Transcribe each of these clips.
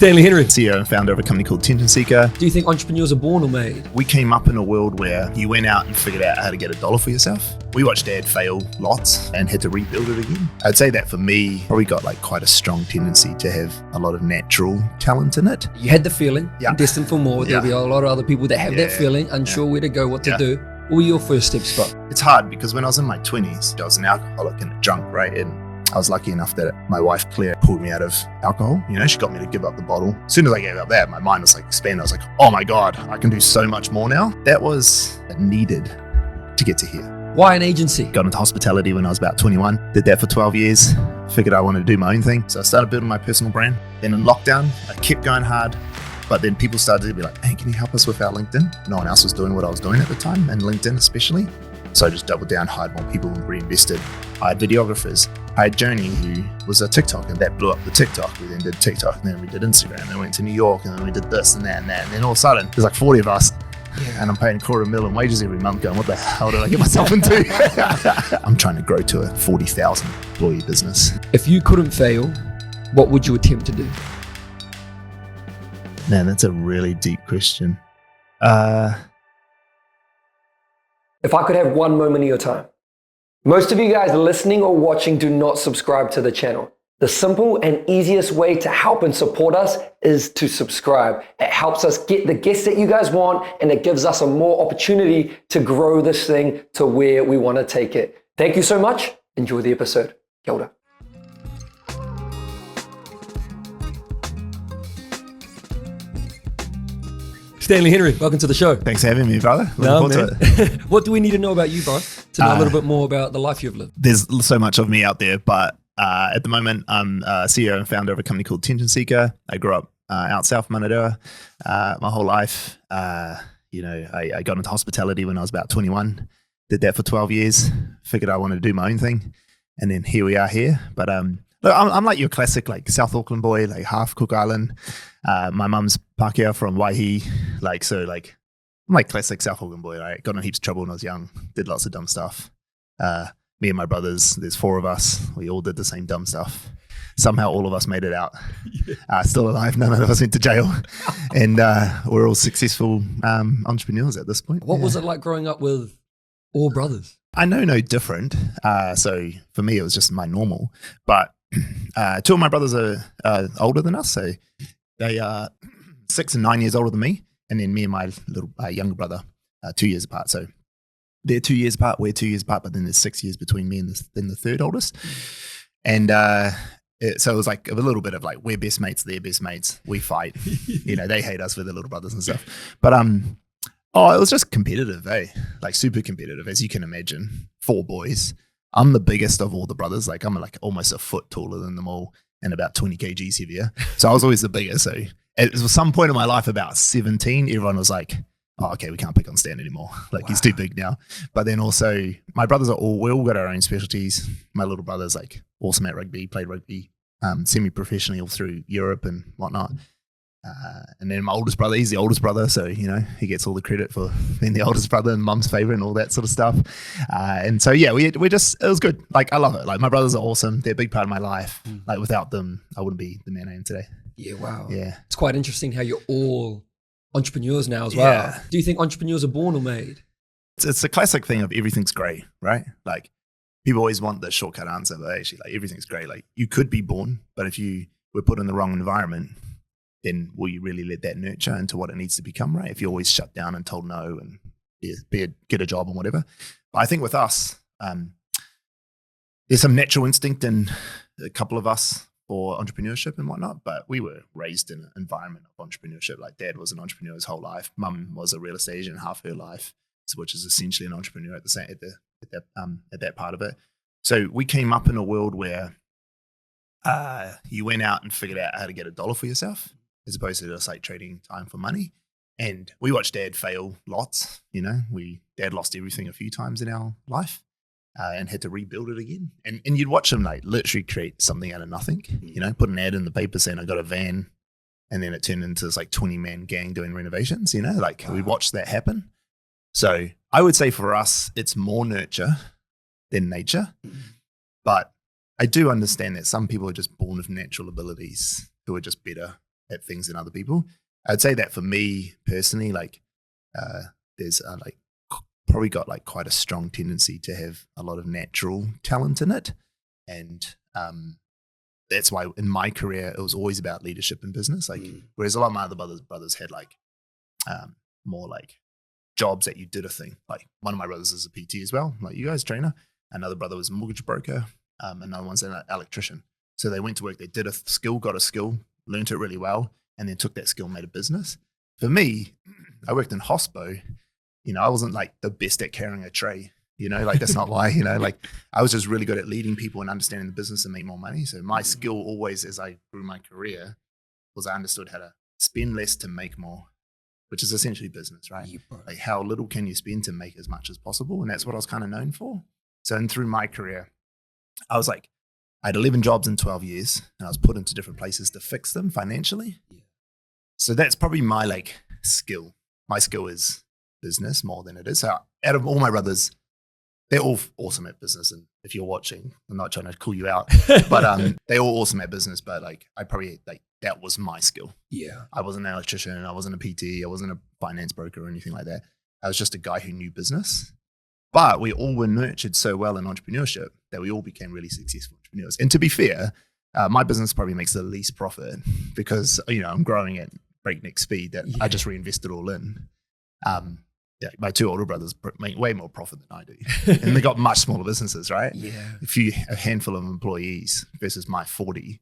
Stanley Henry. CEO and founder of a company called Tension Seeker. Do you think entrepreneurs are born or made? We came up in a world where you went out and figured out how to get $1 for yourself. We watched Dad fail lots and had to rebuild it again. I'd say that for me, probably got like quite a strong tendency to have a lot of natural talent in it. You had the feeling, Yeah. destined for more. There'll be a lot of other people that have that feeling, unsure where to go, what to do. What were your first steps, Scott? It's hard because when I was in my 20s, I was an alcoholic and a drunk, right? And I was lucky enough that my wife, Claire, pulled me out of alcohol. You know, she got me to give up the bottle. As soon as I gave up that, my mind was like expanded. I was like, oh my God, I can do so much more now. That was needed to get to here. Why an agency? Got into hospitality when I was about 21. Did that for 12 years. Figured I wanted to do my own thing. So I started building my personal brand. Then in lockdown, I kept going hard. But then people started to be like, hey, can you help us with our LinkedIn? No one else was doing what I was doing at the time, and LinkedIn especially. So I just doubled down, hired more people, and reinvested. I had videographers. I had Joni, who was a TikTok, and that blew up the TikTok. We then did TikTok, and then we did Instagram, and then we went to New York, and then we did this and that and that. And then all of a sudden, there's like 40 of us, and I'm paying $250,000 in wages every month going, what the hell did I get myself into? I'm trying to grow to a 40,000 employee business. If you couldn't fail, what would you attempt to do? Man, that's a really deep question. If I could have one moment of your time. Most of you guys listening or watching do not subscribe to the channel. The simple and easiest way to help and support us is to subscribe. It helps us get the guests that you guys want, and it gives us a more opportunity to grow this thing to where we want to take it. Thank you so much. Enjoy the episode. Kia ora. Stanley Henry, welcome to the show. Thanks for having me, brother. Looking forward to it. What do we need to know about you, bro, to know a little bit more about the life you've lived? There's so much of me out there, but at the moment, I'm CEO and founder of a company called Tension Seeker. I grew up out south Manadua my whole life. I got into hospitality when I was about 21. Did that for 12 years. Figured I wanted to do my own thing, and then here we are here. But look, I'm like your classic like South Auckland boy, like half Cook Island. My mum's Pākehā from Waihi, I'm like classic South Auckland boy. Right? Got in heaps of trouble when I was young. Did lots of dumb stuff. Me and my brothers, there's 4 of us. We all did the same dumb stuff. Somehow all of us made it out. Still alive. None of us went to jail. And we're all successful entrepreneurs at this point. What was it like growing up with all brothers? I know no different. So for me, it was just my normal. But 2 of my brothers are older than us. So they are 6 and 9 years older than me. And then me and my little younger brother are 2 years apart. So they're 2 years apart, we're 2 years apart, but then there's 6 years between me and the third oldest. And so it was like a little bit of like, we're best mates, they're best mates, we fight. They hate us for their little brothers and stuff. But it was just competitive, like super competitive, as you can imagine. 4 boys. I'm the biggest of all the brothers. Like I'm like almost a foot taller than them all and about 20 kgs heavier. So I was always the biggest. So at some point in my life, about 17, everyone was like, oh, okay, we can't pick on Stan anymore. Like he's too big now. But then also my brothers we all got our own specialties. My little brother's like awesome at rugby, played rugby semi-professionally all through Europe and whatnot. And then my oldest brother, he's the oldest brother. So, he gets all the credit for being the oldest brother and mum's favorite and all that sort of stuff. And so, yeah, it was good. Like, I love it. Like my brothers are awesome. They're a big part of my life. Like without them, I wouldn't be the man I am today. Yeah, wow. Yeah. It's quite interesting how you're all entrepreneurs now as well. Yeah. Do you think entrepreneurs are born or made? It's a classic thing of everything's great, right? Like people always want the shortcut answer, but actually like everything's great. Like you could be born, but if you were put in the wrong environment, then will you really let that nurture into what it needs to become, right? If you're always shut down and told no and get a job and whatever. But I think with us, there's some natural instinct in a couple of us for entrepreneurship and whatnot, but we were raised in an environment of entrepreneurship. Like Dad was an entrepreneur his whole life. Mum was a real estate agent half her life, which is essentially an entrepreneur at that part of it. So we came up in a world where you went out and figured out how to get $1 for yourself, as opposed to just like trading time for money. And we watched Dad fail lots. Dad lost everything a few times in our life and had to rebuild it again. And you'd watch him like literally create something out of nothing, put an ad in the paper saying I got a van, and then it turned into this like 20-man gang doing renovations, we watched that happen. So I would say for us, it's more nurture than nature. But I do understand that some people are just born with natural abilities who are just better at things than other people. I'd say that for me personally, like there's like probably got like quite a strong tendency to have a lot of natural talent in it. And that's why in my career, it was always about leadership in business. Like, whereas a lot of my other brothers had like more like jobs that you did a thing. Like one of my brothers is a PT as well, like you guys, trainer. Another brother was a mortgage broker. Another one's an electrician. So they went to work, they did a skill, got a skill, learned it really well, and then took that skill and made a business. For me, I worked in hospo. You know, I wasn't like the best at carrying a tray, you know, like that's not why, you know, like I was just really good at leading people and understanding the business and make more money. So my skill always, as I grew my career, was I understood how to spend less to make more, which is essentially business, right? Like how little can you spend to make as much as possible? And that's what I was kind of known for. So and through my career, I was like, I had 11 jobs in 12 years and I was put into different places to fix them financially. So that's probably my like skill. My skill is business more than it is. So out of all my brothers, they're all awesome at business. And if you're watching, I'm not trying to call you out, but they're all awesome at business. But like, I probably like, that was my skill. Yeah. I wasn't an electrician. I wasn't a PT. I wasn't a finance broker or anything like that. I was just a guy who knew business. But we all were nurtured so well in entrepreneurship that we all became really successful entrepreneurs. And to be fair, my business probably makes the least profit because, you know, I'm growing at breakneck speed that I just reinvested all in. My two older brothers make way more profit than I do. And they got much smaller businesses, right? Yeah. A handful of employees versus my 40.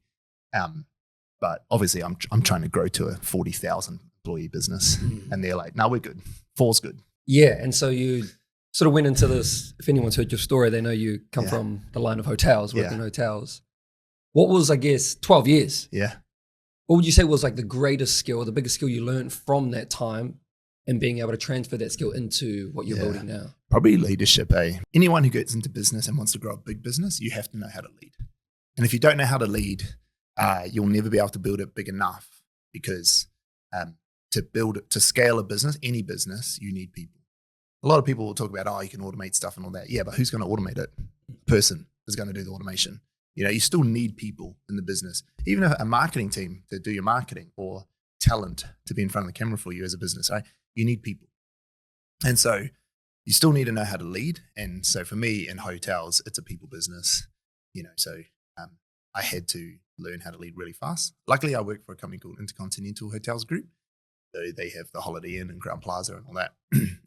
But obviously I'm trying to grow to a 40,000 employee business. And they're like, no, we're good. 4's good. Yeah. And so you sort of went into this, if anyone's heard your story, they know you come from the line of hotels, working in hotels. What was, I guess, 12 years? Yeah. What would you say was like the greatest skill, the biggest skill you learned from that time and being able to transfer that skill into what you're building now? Probably leadership, Anyone who gets into business and wants to grow a big business, you have to know how to lead. And if you don't know how to lead, you'll never be able to build it big enough because to scale a business, any business, you need people. A lot of people will talk about, you can automate stuff and all that. Yeah, but who's going to automate it? The person is going to do the automation. You know, you still need people in the business, even a marketing team to do your marketing or talent to be in front of the camera for you as a business, right? You need people. And so you still need to know how to lead. And so for me in hotels, it's a people business, you know, so I had to learn how to lead really fast. Luckily, I work for a company called Intercontinental Hotels Group. So they have the Holiday Inn and Crown Plaza and all that.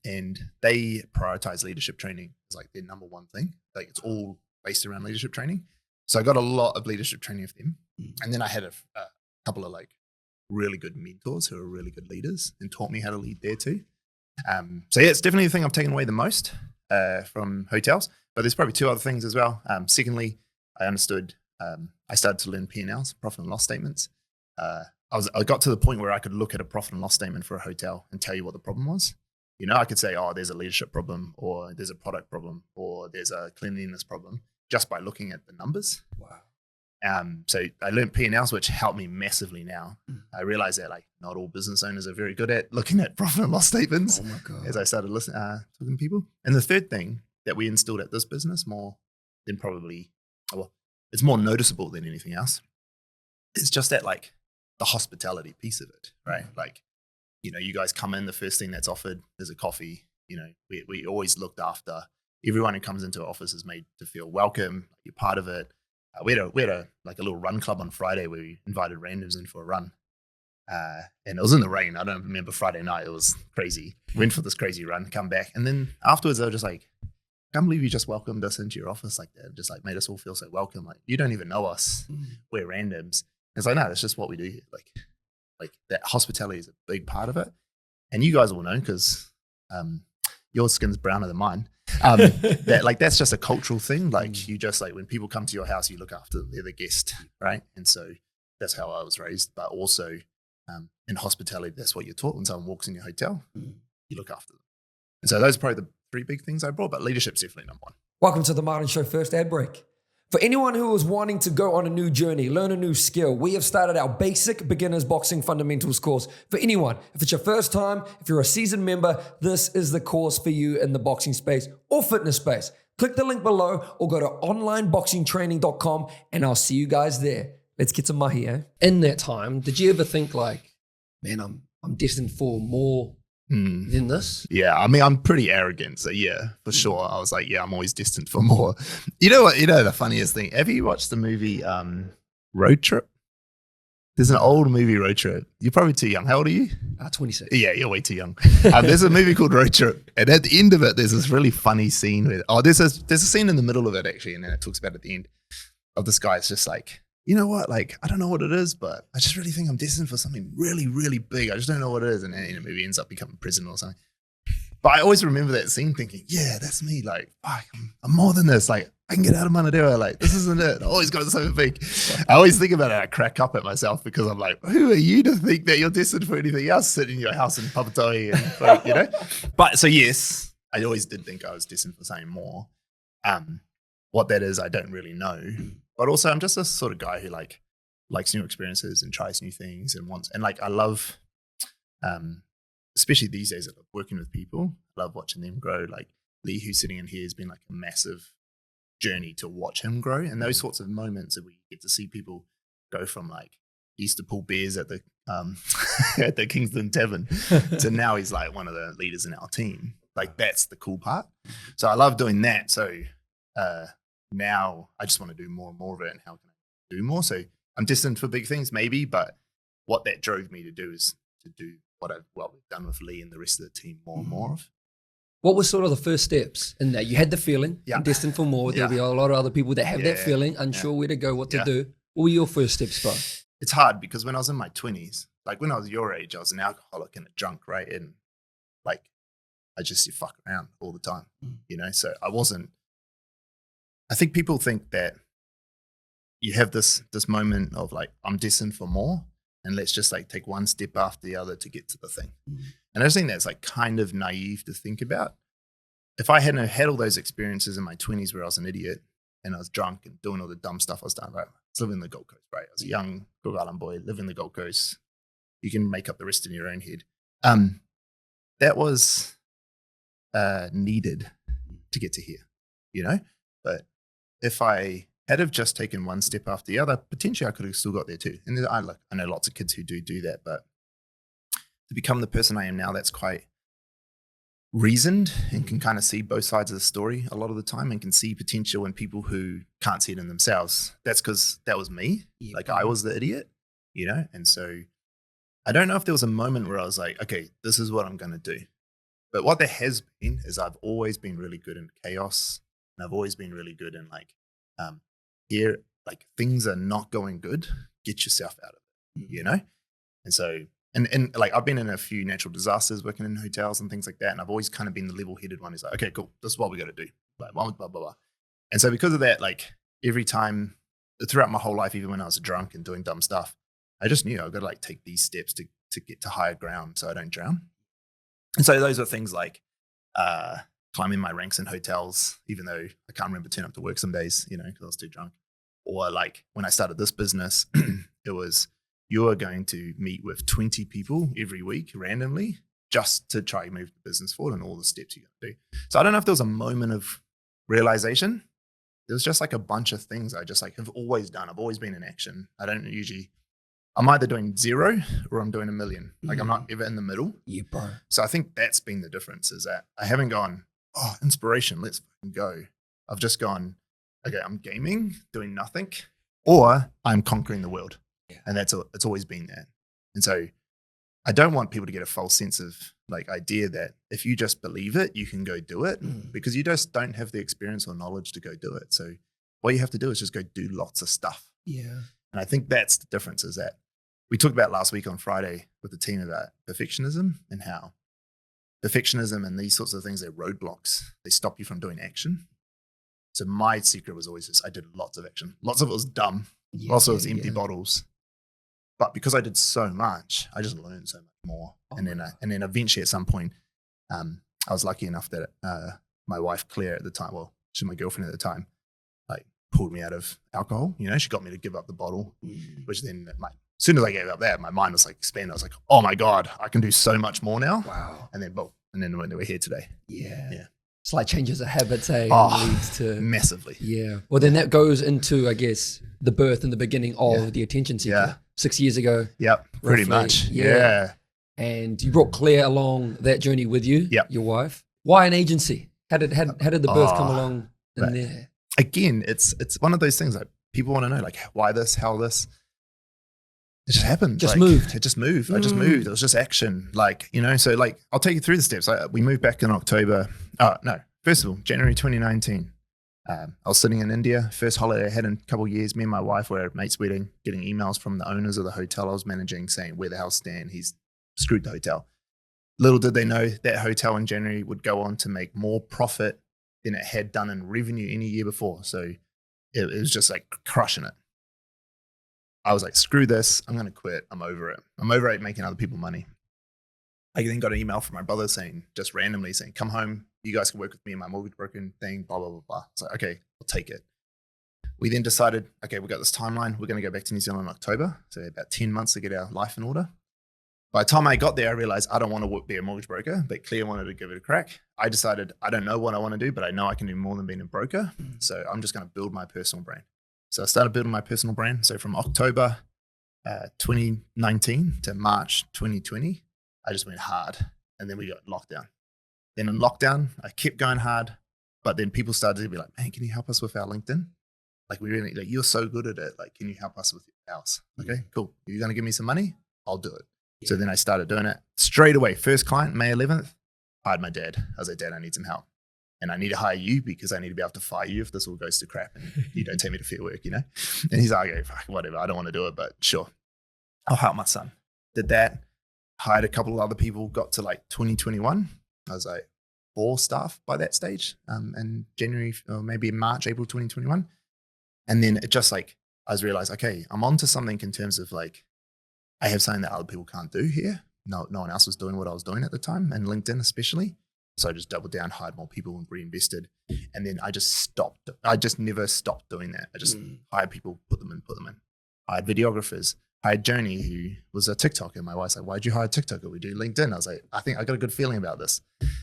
And they prioritize leadership training as like their number one thing. Like it's all based around leadership training. So I got a lot of leadership training with them. And then I had a couple of like really good mentors who are really good leaders and taught me how to lead there too. So yeah, it's definitely the thing I've taken away the most from hotels, but there's probably two other things as well. Secondly, I understood, I started to learn P&Ls, profit and loss statements. I got to the point where I could look at a profit and loss statement for a hotel and tell you what the problem was. You know, I could say, there's a leadership problem, or there's a product problem, or there's a cleanliness problem just by looking at the numbers. Wow. So I learned P&Ls, which helped me massively now. I realized that like not all business owners are very good at looking at profit and loss statements. Oh my God. As I started listening, talking to people. And the third thing that we instilled at this business more than probably, it's more noticeable than anything else. It's just that like the hospitality piece of it, right? Like, you know, you guys come in, the first thing that's offered is a coffee. You know, we always looked after everyone who comes into our office is made to feel welcome. You're part of it. We had a little run club on Friday where we invited randoms in for a run. And it was in the rain. I don't remember Friday night. It was crazy. Went for this crazy run, come back. And then afterwards, they were just like, I can't believe you just welcomed us into your office like that. Just like made us all feel so welcome. Like, you don't even know us. We're randoms. It's like, no, that's just what we do here. Like that hospitality is a big part of it. And you guys all know, because your skin's browner than mine. That like that's just a cultural thing. Like you just like when people come to your house, you look after them. They're the guest, right? And so that's how I was raised. But also in hospitality, that's what you're taught. When someone walks in your hotel, you look after them. And so those are probably the three big things I brought. But leadership's definitely number one. Welcome to the Martin Show first ad break. For anyone who is wanting to go on a new journey, learn a new skill, we have started our basic beginners boxing fundamentals course. For anyone, if it's your first time, if you're a seasoned member, this is the course for you in the boxing space or fitness space. Click the link below or go to onlineboxingtraining.com and I'll see you guys there. Let's get some mahi, eh? In that time, did you ever think like, man, I'm destined for more than this? Yeah, I mean, I'm pretty arrogant, so yeah, for sure. I was like, yeah, I'm always destined for more. You know what? You know the funniest thing? Have you watched the movie Road Trip? There's an old movie, Road Trip. You're probably too young. How old are you? 26. Yeah, you're way too young. There's a movie called Road Trip, and at the end of it, there's this really funny scene with, there's a scene in the middle of it actually, and then it talks about at the end of this guy. It's just like, you know what? Like, I don't know what it is, but I just really think I'm destined for something really, really big. I just don't know what it is. And then the movie ends up becoming president or something. But I always remember that scene thinking, yeah, that's me. Like, fuck, I'm more than this. Like, I can get out of Manadera. Like, this isn't it. I always got something big. I always think about it. I crack up at myself because I'm like, who are you to think that you're destined for anything else? Sit in your house in Papatoi and like, you know? But so yes, I always did think I was destined for something more. What that is, I don't really know. But also I'm just a sort of guy who like likes new experiences and tries new things and wants, and like I love, especially these days, I love working with people. I love watching them grow. Like Lee, who's sitting in here, has been like a massive journey to watch him grow. And those sorts of moments that we get to see people go from like, he used to pull beers at the at the Kingston Tavern to now he's like one of the leaders in our team. Like that's the cool part. So I love doing that. So now I just want to do more and more of it. And how can I do more? So I'm destined for big things maybe, but what that drove me to do is to do what we've done with Lee and the rest of the team more and more of. What was sort of the first steps in that? You had the feeling, I'm destined for more. There'll be a lot of other people that have that feeling, unsure where to go, what to do. What were your first steps, bro? It's hard because when I was in my 20s, like when I was your age, I was an alcoholic and a drunk, right? And like, I just fuck around all the time, you know? So I think people think that you have this moment of like, I'm destined for more and let's just like take one step after the other to get to the thing. And I just think that's like kind of naive to think about. If I hadn't had all those experiences in my 20s where I was an idiot and I was drunk and doing all the dumb stuff I was doing, right? I was living in the Gold Coast, right? I was a young Cook Island boy living in the Gold Coast. You can make up the rest in your own head. That was needed to get to here, you know? But if I had have just taken one step after the other, potentially I could have still got there too. And I know lots of kids who do that, but to become the person I am now, that's quite reasoned and can kind of see both sides of the story a lot of the time and can see potential in people who can't see it in themselves. That's because that was me. Yeah. Like I was the idiot, you know? And so I don't know if there was a moment where I was like, okay, this is what I'm going to do. But what there has been is I've always been really good in chaos. And I've always been really good in like, here, like things are not going good, get yourself out of it, you know? And so, and like I've been in a few natural disasters working in hotels and things like that. And I've always kind of been the level-headed one who's like, okay, cool, this is what we got to do. Like, blah, blah, blah, blah. And so because of that, like every time throughout my whole life, even when I was drunk and doing dumb stuff, I just knew I've got to like take these steps to get to higher ground so I don't drown. And so those are things like climbing my ranks in hotels, even though I can't remember turning up to work some days, you know, because I was too drunk. Or like when I started this business, it was, you are going to meet with 20 people every week randomly just to try and move the business forward and all the steps you got to do. So I don't know if there was a moment of realization. There was just like a bunch of things I just like have always done. I've always been in action. I'm either doing 0 or I'm doing 1 million. Like I'm not ever in the middle. Yeah, bro. So I think that's been the difference is that I haven't gone, oh, inspiration, let's fucking go. I've just gone, okay, I'm gaming, doing nothing, or I'm conquering the world. Yeah. And it's always been that. And so I don't want people to get a false sense of like idea that if you just believe it, you can go do it because you just don't have the experience or knowledge to go do it. So what you have to do is just go do lots of stuff. Yeah. And I think that's the difference is that we talked about last week on Friday with the team about perfectionism and how perfectionism and these sorts of things, they're roadblocks. They stop you from doing action. So my secret was always this, I did lots of action. Lots of it was dumb. Lots of it was empty bottles. But because I did so much, I just learned so much more. And then eventually at some point, I was lucky enough that my wife, Claire, at the time, well, she was my girlfriend at the time, like pulled me out of alcohol. You know, she got me to give up the bottle, which then as soon as I gave up that, my mind was like expanded. I was like, oh my God, I can do so much more now. Wow. And then boom. And then we're here today. Yeah. Slight changes of habits, leads to massively. Yeah. Well, then that goes into, I guess, the birth and the beginning of the attention seeker. Yeah. 6 years ago. Yep. Pretty much. Yeah. And you brought Claire along that journey with you. Yep. Your wife. Why an agency? How did the birth come along in there? Again, it's one of those things like people want to know, like, why this, how this. It just happened. It just moved. I just moved. It was just action. Like, so like, I'll take you through the steps. We moved back in October. First of all, January 2019. I was sitting in India, first holiday I had in a couple of years. Me and my wife were at a mate's wedding, getting emails from the owners of the hotel I was managing saying, where the hell's Stan? He's screwed the hotel. Little did they know that hotel in January would go on to make more profit than it had done in revenue any year before. So it was just like crushing it. I was like, screw this. I'm going to quit. I'm over it. I'm over it making other people money. I then got an email from my brother just randomly saying, come home. You guys can work with me in my mortgage broker thing, blah, blah, blah, blah. So, okay, I'll take it. We then decided, okay, we got this timeline. We're going to go back to New Zealand in October. So about 10 months to get our life in order. By the time I got there, I realized I don't want to be a mortgage broker, but Claire wanted to give it a crack. I decided I don't know what I want to do, but I know I can do more than being a broker. So I'm just going to build my personal brand. So I started building my personal brand. So from October 2019 to March 2020, I just went hard. And then we got lockdown. Then in lockdown, I kept going hard. But then people started to be like, man, can you help us with our LinkedIn? Like, you're so good at it. Like, can you help us with ours? Okay, cool. You're going to give me some money? I'll do it. Yeah. So then I started doing it straight away. First client, May 11th, hired my dad. I was like, Dad, I need some help. And I need to hire you because I need to be able to fire you if this all goes to crap and you don't take me to Fair Work, And he's like, okay, fuck, whatever. I don't want to do it, but sure. I'll help my son. Did that. Hired a couple of other people, got to like 2021. I was like 4 staff by that stage in January or maybe March, April 2021. And then it just like, I realized, okay, I'm onto something in terms of like, I have something that other people can't do here. No one else was doing what I was doing at the time, and LinkedIn especially. So I just doubled down, hired more people and reinvested. And then I just stopped. I just never stopped doing that. I just hired people, put them in. I had videographers. I had Joni, who was a TikToker. My wife's like, why'd you hire a TikToker? We do LinkedIn. I was like, I think I got a good feeling about this.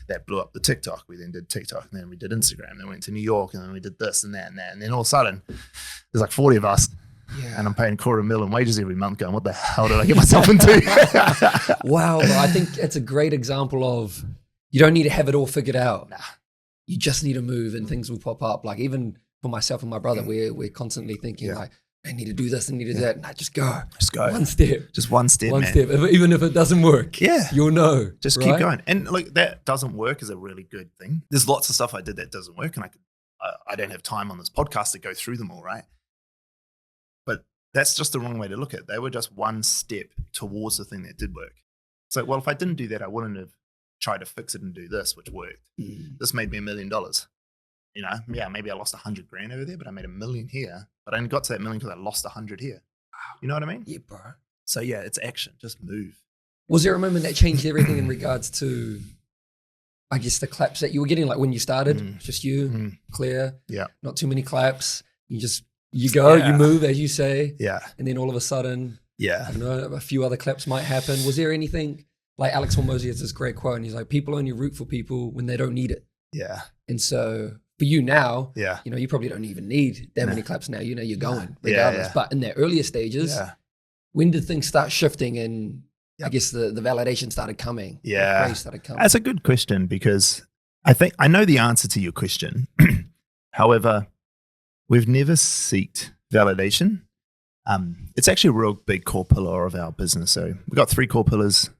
That blew up the TikTok. We then did TikTok, and then we did Instagram. Then we went to New York, and then we did this and that and that. And then all of a sudden, there's like 40 of us. Yeah. And I'm paying $250,000 in wages every month going, what the hell did I get myself into? Wow. I think it's a great example of you don't need to have it all figured out. Nah. You just need to move and things will pop up. Like even for myself and my brother, we're constantly thinking like, I need to do this, I need to do that. Nah, just go. One step. Just one step, One step. Even if it doesn't work, you'll know. Just keep going. And like that doesn't work is a really good thing. There's lots of stuff I did that doesn't work, and I don't have time on this podcast to go through them all, right? But that's just the wrong way to look at it. They were just one step towards the thing that did work. So, well, if I didn't do that, I wouldn't have tried to fix it and do this, which worked. This made me $1 million. Maybe I lost $100,000 over there, but I made $1 million here. But I only got to that $1 million because I lost 100 here. You know what I mean? Yeah, bro. So yeah, it's action. Just move. Was there a moment that changed everything in regards to, I guess, the claps that you were getting? Like when you started, just you, Claire, not too many claps. You go, you move, as you say. Yeah. And then all of a sudden, I don't know, a few other claps might happen. Was there anything, like Alex Hormozy has this great quote, and he's like, people only root for people when they don't need it. Yeah. And so for you now, you probably don't even need that many claps now. You're going regardless. But in their earlier stages, when did things start shifting and I guess the validation started coming? Yeah. The praise started coming? That's a good question because I think I know the answer to your question. However, we've never sought validation. It's actually a real big core pillar of our business. So we've got 3 core pillars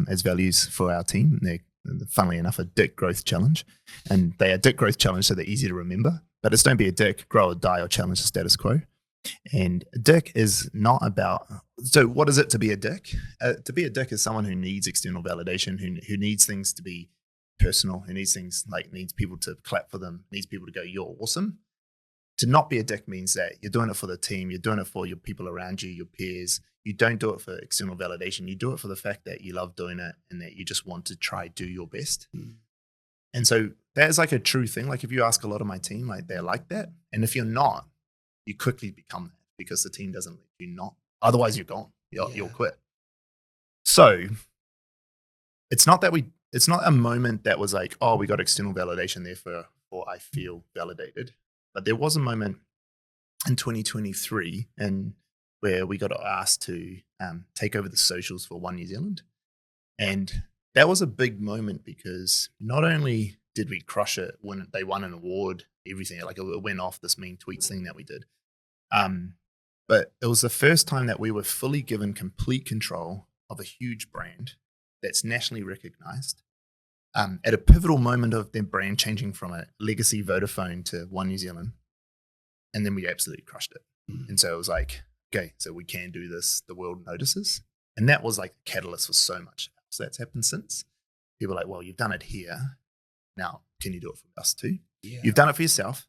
as values for our team. They're, funnily enough, a dick growth challenge. And they are dick growth challenge, so they're easy to remember. But it's don't be a dick, grow or die, or challenge the status quo. And a dick is not about, so what is it to be a dick? To be a dick is someone who needs external validation, who needs things to be personal, who needs things like needs people to clap for them, needs people to go, you're awesome. To not be a dick means that you're doing it for the team, you're doing it for your people around you, your peers. You don't do it for external validation. You do it for the fact that you love doing it and that you just want to try do your best. And so that is like a true thing. Like if you ask a lot of my team, like they're like that. And if you're not, you quickly become that because the team doesn't let you not. Otherwise you're gone. You'll quit. So it's not that we it's not a moment that was like, oh, we got external validation, therefore I feel validated. But there was a moment in 2023 where we got asked to take over the socials for One New Zealand. And that was a big moment because not only did we crush it when they won an award, everything, like it went off this mean tweets thing that we did. But it was the first time that we were fully given complete control of a huge brand that's nationally recognized at a pivotal moment of their brand changing from a legacy Vodafone to One New Zealand. And then we absolutely crushed it. And so it was like, okay, so we can do this. The world notices. And that was like the catalyst for so much else that's happened since. People are like, well, you've done it here. Now, can you do it for us too? Yeah. You've done it for yourself.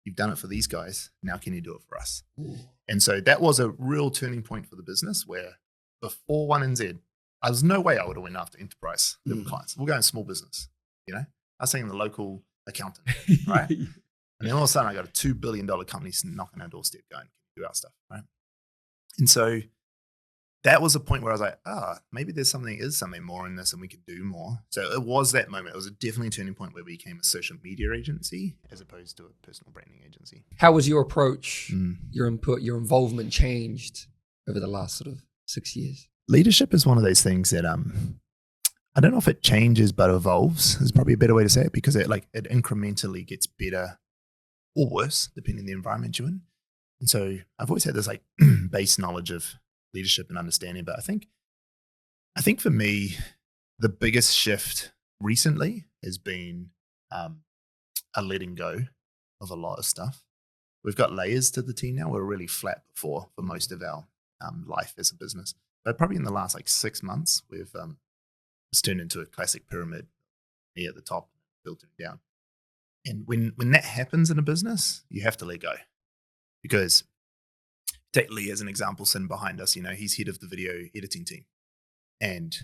You've done it for these guys. Now, can you do it for us? Ooh. And so that was a real turning point for the business where before 1NZ, there was no way I would have went after enterprise clients. We're going small business, I was saying the local accountant, right? And then all of a sudden I got a $2 billion company knocking on our doorstep going, do our stuff, right? And so that was a point where I was like, maybe there's something more in this and we could do more. So it was that moment. It was definitely a turning point where we became a social media agency as opposed to a personal branding agency. How was your approach, your input, your involvement changed over the last sort of 6 years? Leadership is one of those things that I don't know if it changes but evolves is probably a better way to say it, because it incrementally gets better or worse depending on the environment you're in. And so I've always had this like base knowledge of leadership and understanding, but I think for me the biggest shift recently has been a letting go of a lot of stuff. We've got layers to the team now. We're really flat before for most of our life as a business, but probably in the last like 6 months we've it's turned into a classic pyramid, me at the top, filtering down. And when that happens in a business, you have to let go. Because take Lee as an example, sitting behind us, he's head of the video editing team. And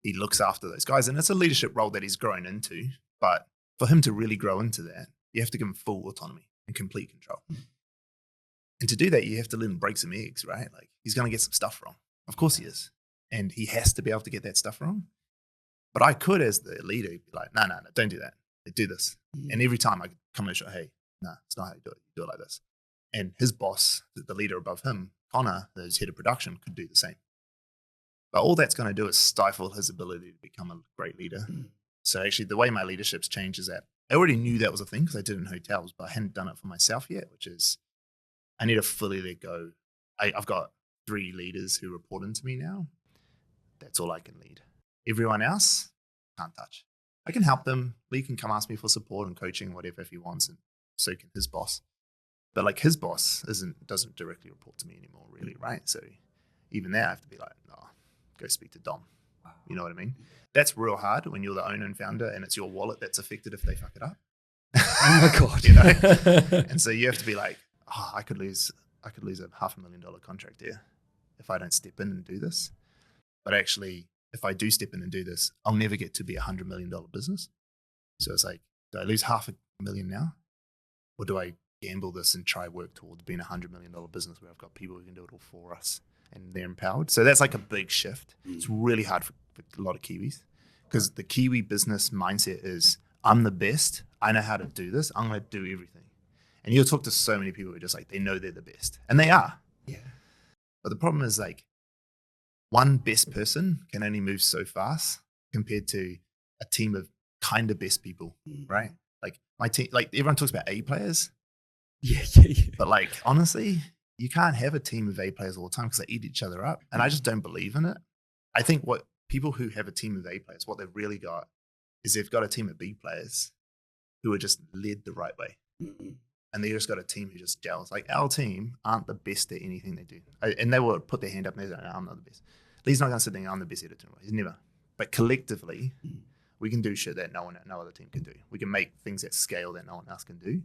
he looks after those guys. And it's a leadership role that he's grown into. But for him to really grow into that, you have to give him full autonomy and complete control. And to do that, you have to let him break some eggs, right? Like, he's going to get some stuff wrong. Of course he is. And he has to be able to get that stuff wrong. But I could, as the leader, be like, no, don't do that. Do this. And every time I come and show, hey, no, it's not how you do it. You do it like this. And his boss, the leader above him, Connor, who's head of production, could do the same. But all that's going to do is stifle his ability to become a great leader. So actually, the way my leadership's changed is that I already knew that was a thing because I did it in hotels, but I hadn't done it for myself yet, which is I need to fully let go. I've got 3 leaders who report into me now. That's all I can lead. Everyone else, can't touch. I can help them. Lee can come ask me for support and coaching, whatever, if he wants, and so can his boss. But like his boss doesn't directly report to me anymore, really, right? So even there, I have to be like, no, go speak to Dom. You know what I mean? That's real hard when you're the owner and founder, and it's your wallet that's affected if they fuck it up. Oh my God! And so you have to be like, I could lose a $500,000 contract here if I don't step in and do this. But actually, if I do step in and do this, I'll never get to be $100 million business. So it's like, do I lose $500,000 now? Or do I gamble this and try work towards being $100 million business where I've got people who can do it all for us and they're empowered? So that's like a big shift. It's really hard for a lot of Kiwis because the Kiwi business mindset is, I'm the best. I know how to do this. I'm going to do everything. And you'll talk to so many people who are just like, they know they're the best. And they are. Yeah. But the problem is like, one best person can only move so fast compared to a team of kind of best people, right? Like my team, like everyone talks about A players. Yeah. But like, honestly, you can't have a team of A players all the time because they eat each other up. And I just don't believe in it. I think what people who have a team of A players, what they've really got is they've got a team of B players who are just led the right way. And they just got a team who just gels. Like our team aren't the best at anything they do. And they will put their hand up and they say, no, I'm not the best. Lee's not going to sit there, I'm the best editor. He's never. But collectively, we can do shit that no other team can do. We can make things at scale that no one else can do.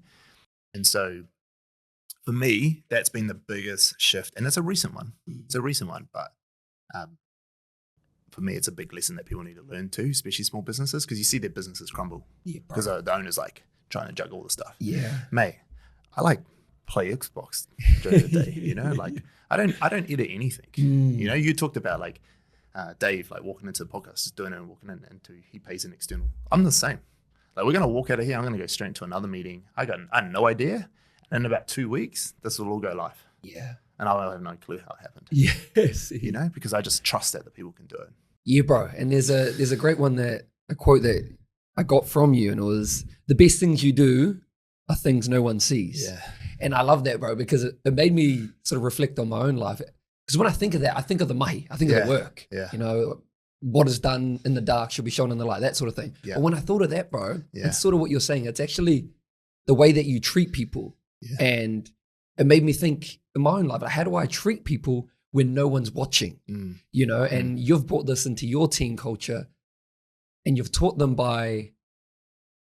And so for me, that's been the biggest shift. And it's a recent one. But for me, it's a big lesson that people need to learn too, especially small businesses, because you see their businesses crumble. Because the owner's like trying to juggle all the stuff. Yeah. Mate, I like play Xbox during the day, like I don't edit anything. You talked about like Dave, like walking into the podcast, is doing it and walking into he pays an external. I'm the same. Like we're going to walk out of here. I'm going to go straight into another meeting. I had no idea. And in about 2 weeks, this will all go live. Yeah. And I'll have no clue how it happened. Yes. You know, because I just trust that the people can do it. Yeah, bro. And there's a great one a quote that I got from you, and it was, the best things you do are things no one sees. Yeah. And I love that, bro, because it made me sort of reflect on my own life. Because when I think of that, I think of the mahi, I think of the work. Yeah. You know, what is done in the dark should be shown in the light, that sort of thing. Yeah. But when I thought of that, bro, it's sort of what you're saying. It's actually the way that you treat people. Yeah. And it made me think in my own life, like, how do I treat people when no one's watching? You know, and you've brought this into your team culture, and you've taught them by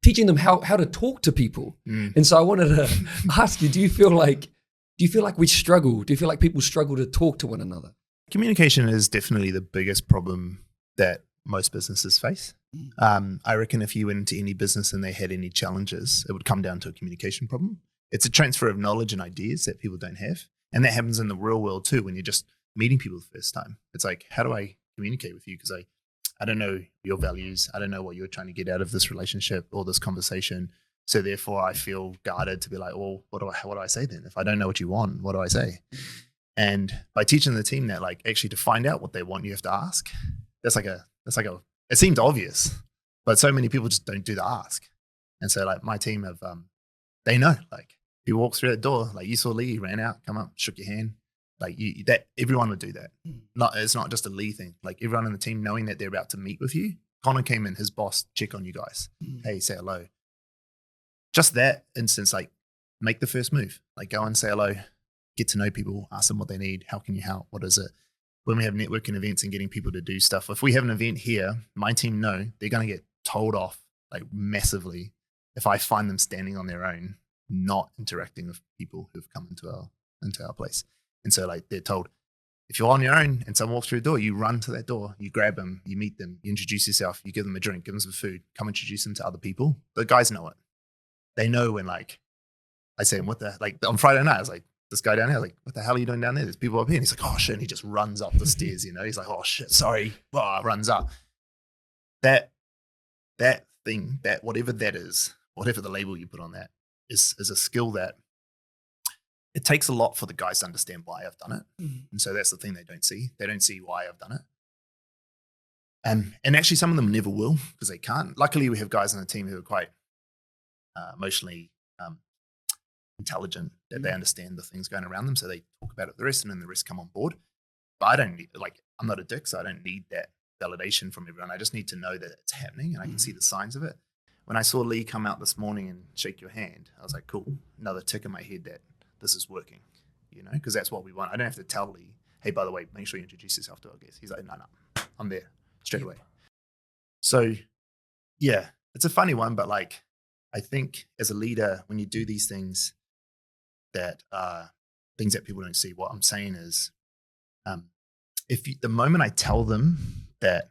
teaching them how to talk to people. And so I wanted to ask you, do you feel like we struggle? Do you feel like people struggle to talk to one another? Communication is definitely the biggest problem that most businesses face. I reckon if you went into any business and they had any challenges, it would come down to a communication problem. It's a transfer of knowledge and ideas that people don't have. And that happens in the real world too, when you're just meeting people the first time. It's like, how do I communicate with you? Because I don't know your values. I don't know what you're trying to get out of this relationship or this conversation. So therefore I feel guarded to be like, well, what do I say then? If I don't know what you want, what do I say? And by teaching the team that, like, actually to find out what they want, you have to ask. It seems obvious, but so many people just don't do the ask. And so like my team have, they know, like, if you walk through that door, like you saw Lee, he ran out, come up, shook your hand. Like that everyone would do that. It's not just a Lee thing. Like everyone in the team knowing that they're about to meet with you. Connor came in, his boss, check on you guys. Hey, say hello. Just that instance, like make the first move. Like go and say hello, get to know people, ask them what they need. How can you help? What is it? When we have networking events and getting people to do stuff, if we have an event here, my team know they're going to get told off like massively if I find them standing on their own, not interacting with people who've come into our place. And so like they're told, if you're on your own and someone walks through the door, you run to that door, you grab them, you meet them, you introduce yourself, you give them a drink, give them some food, come introduce them to other people. The guys know it. They know when, like, I say, like on Friday night, I was like, this guy down here, I was like, what the hell are you doing down there? There's people up here. And he's like, oh shit. And he just runs up the stairs, you know? He's like, oh shit, sorry. Runs up. That thing, that whatever that is, whatever the label you put on that is a skill that it takes a lot for the guys to understand why I've done it. And so that's the thing they don't see. They don't see why I've done it. And actually some of them never will because they can't. Luckily we have guys on the team who are quite emotionally intelligent, that they understand the things going around them. So they talk about it the rest and then the rest come on board. But I don't need, like, I'm not a dick, so I don't need that validation from everyone. I just need to know that it's happening and I can see the signs of it. When I saw Lee come out this morning and shake your hand, I was like, cool, another tick in my head that this is working, you know, because that's what we want. I don't have to tell Lee, hey, by the way, make sure you introduce yourself to our guests. He's like, no, I'm there straight away. So yeah, it's a funny one, but like, I think as a leader, when you do these things that things that people don't see, what I'm saying is, the moment I tell them that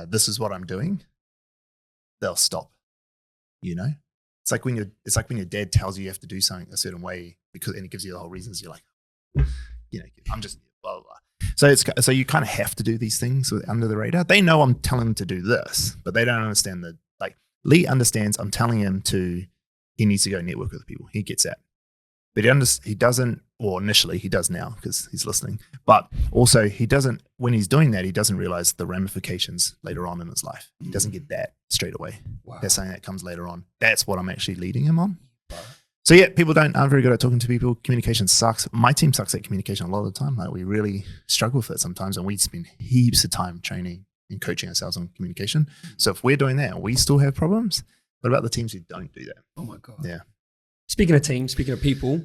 this is what I'm doing, they'll stop. You know, it's like when your dad tells you you have to do something a certain way and it gives you the whole reasons. You're like, you know, I'm just blah blah blah. So you kind of have to do these things under the radar. They know I'm telling them to do this, but they don't understand that. Like Lee understands I'm telling him he needs to go network with people. He gets that. But he doesn't, or initially he does now because he's listening, but also he doesn't, when he's doing that, he doesn't realize the ramifications later on in his life. He doesn't get that straight away. Wow. That's something that comes later on. That's what I'm actually leading him on. Wow. So yeah, people aren't very good at talking to people. Communication sucks. My team sucks at communication a lot of the time. Like we really struggle with it sometimes and we spend heaps of time training and coaching ourselves on communication. So if we're doing that and we still have problems, what about the teams who don't do that? Oh my God. Yeah. Speaking of teams, speaking of people,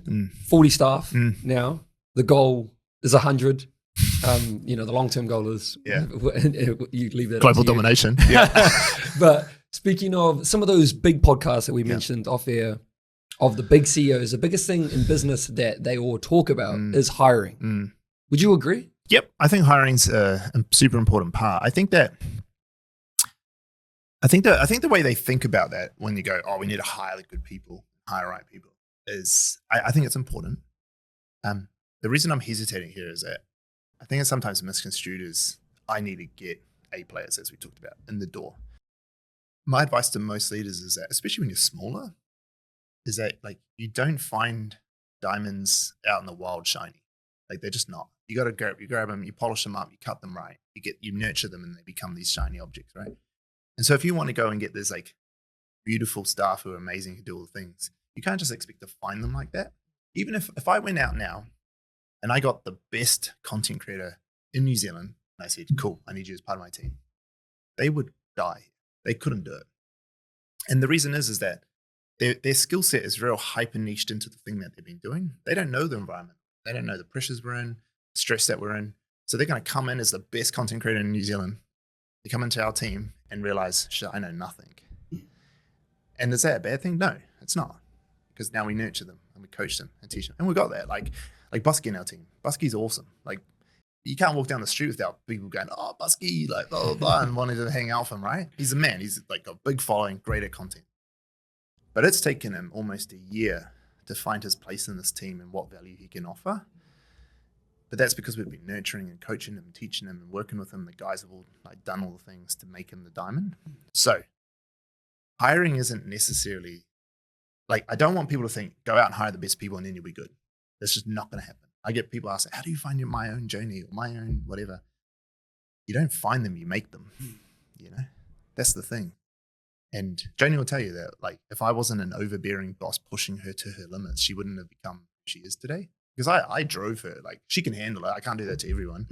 40 staff now. The goal is 100. You know, the long-term goal is you leave that global domination. Yeah. But speaking of some of those big podcasts that we mentioned off air, of the big CEOs, the biggest thing in business that they all talk about is hiring. Would you agree? Yep. I think hiring's a super important part. I think the way they think about that when you go, oh, we need to hire the good people, hire right people, is I think it's important. The reason I'm hesitating here is that I think it's sometimes misconstrued as I need to get A players, as we talked about, in the door. My advice to most leaders is that, especially when you're smaller, is that like you don't find diamonds out in the wild shiny. Like they're just not. You got to you grab them, you polish them up, you cut them right, you nurture them, and they become these shiny objects, right? And so if you want to go and get this like beautiful staff who are amazing, who do all the things, you can't just expect to find them like that. Even if I went out now and I got the best content creator in New Zealand, and I said, cool, I need you as part of my team, they would die. They couldn't do it. And the reason is that their skill set is real hyper niched into the thing that they've been doing. They don't know the environment. They don't know the pressures we're in, the stress that we're in. So they're going to come in as the best content creator in New Zealand. They come into our team and realize, shit, I know nothing. And is that a bad thing? No, it's not. Because now we nurture them and we coach them and teach them. And we got that. Like Busky in our team. Busky's awesome. Like you can't walk down the street without people going, oh, Busky, like blah, blah, blah, and wanting to hang out with him, right? He's a man. He's like a big following, great at content. But it's taken him almost a year to find his place in this team and what value he can offer. But that's because we've been nurturing and coaching him and teaching him and working with him. The guys have all like done all the things to make him the diamond. So hiring isn't necessarily like, I don't want people to think, go out and hire the best people and then you'll be good. That's just not going to happen. I get people ask, how do you find my own Joni or my own whatever? You don't find them, you make them. You know, that's the thing. And Joni will tell you that, like, if I wasn't an overbearing boss pushing her to her limits, she wouldn't have become who she is today. Because I drove her. Like, she can handle it. I can't do that to everyone.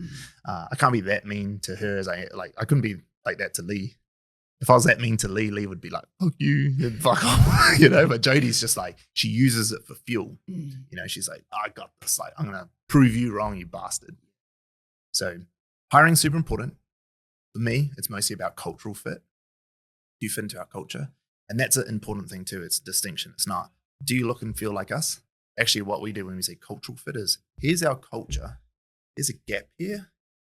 I can't be that mean to her as I couldn't be like that to Lee. If I was that mean to Lee, Lee would be like, fuck you, and fuck off, you know? But Jodie's just like, she uses it for fuel. You know, she's like, I got this. Like, I'm going to prove you wrong, you bastard. So hiring's super important. For me, it's mostly about cultural fit. Do you fit into our culture? And that's an important thing too. It's a distinction. It's not, do you look and feel like us? Actually, what we do when we say cultural fit is, here's our culture. There's a gap here.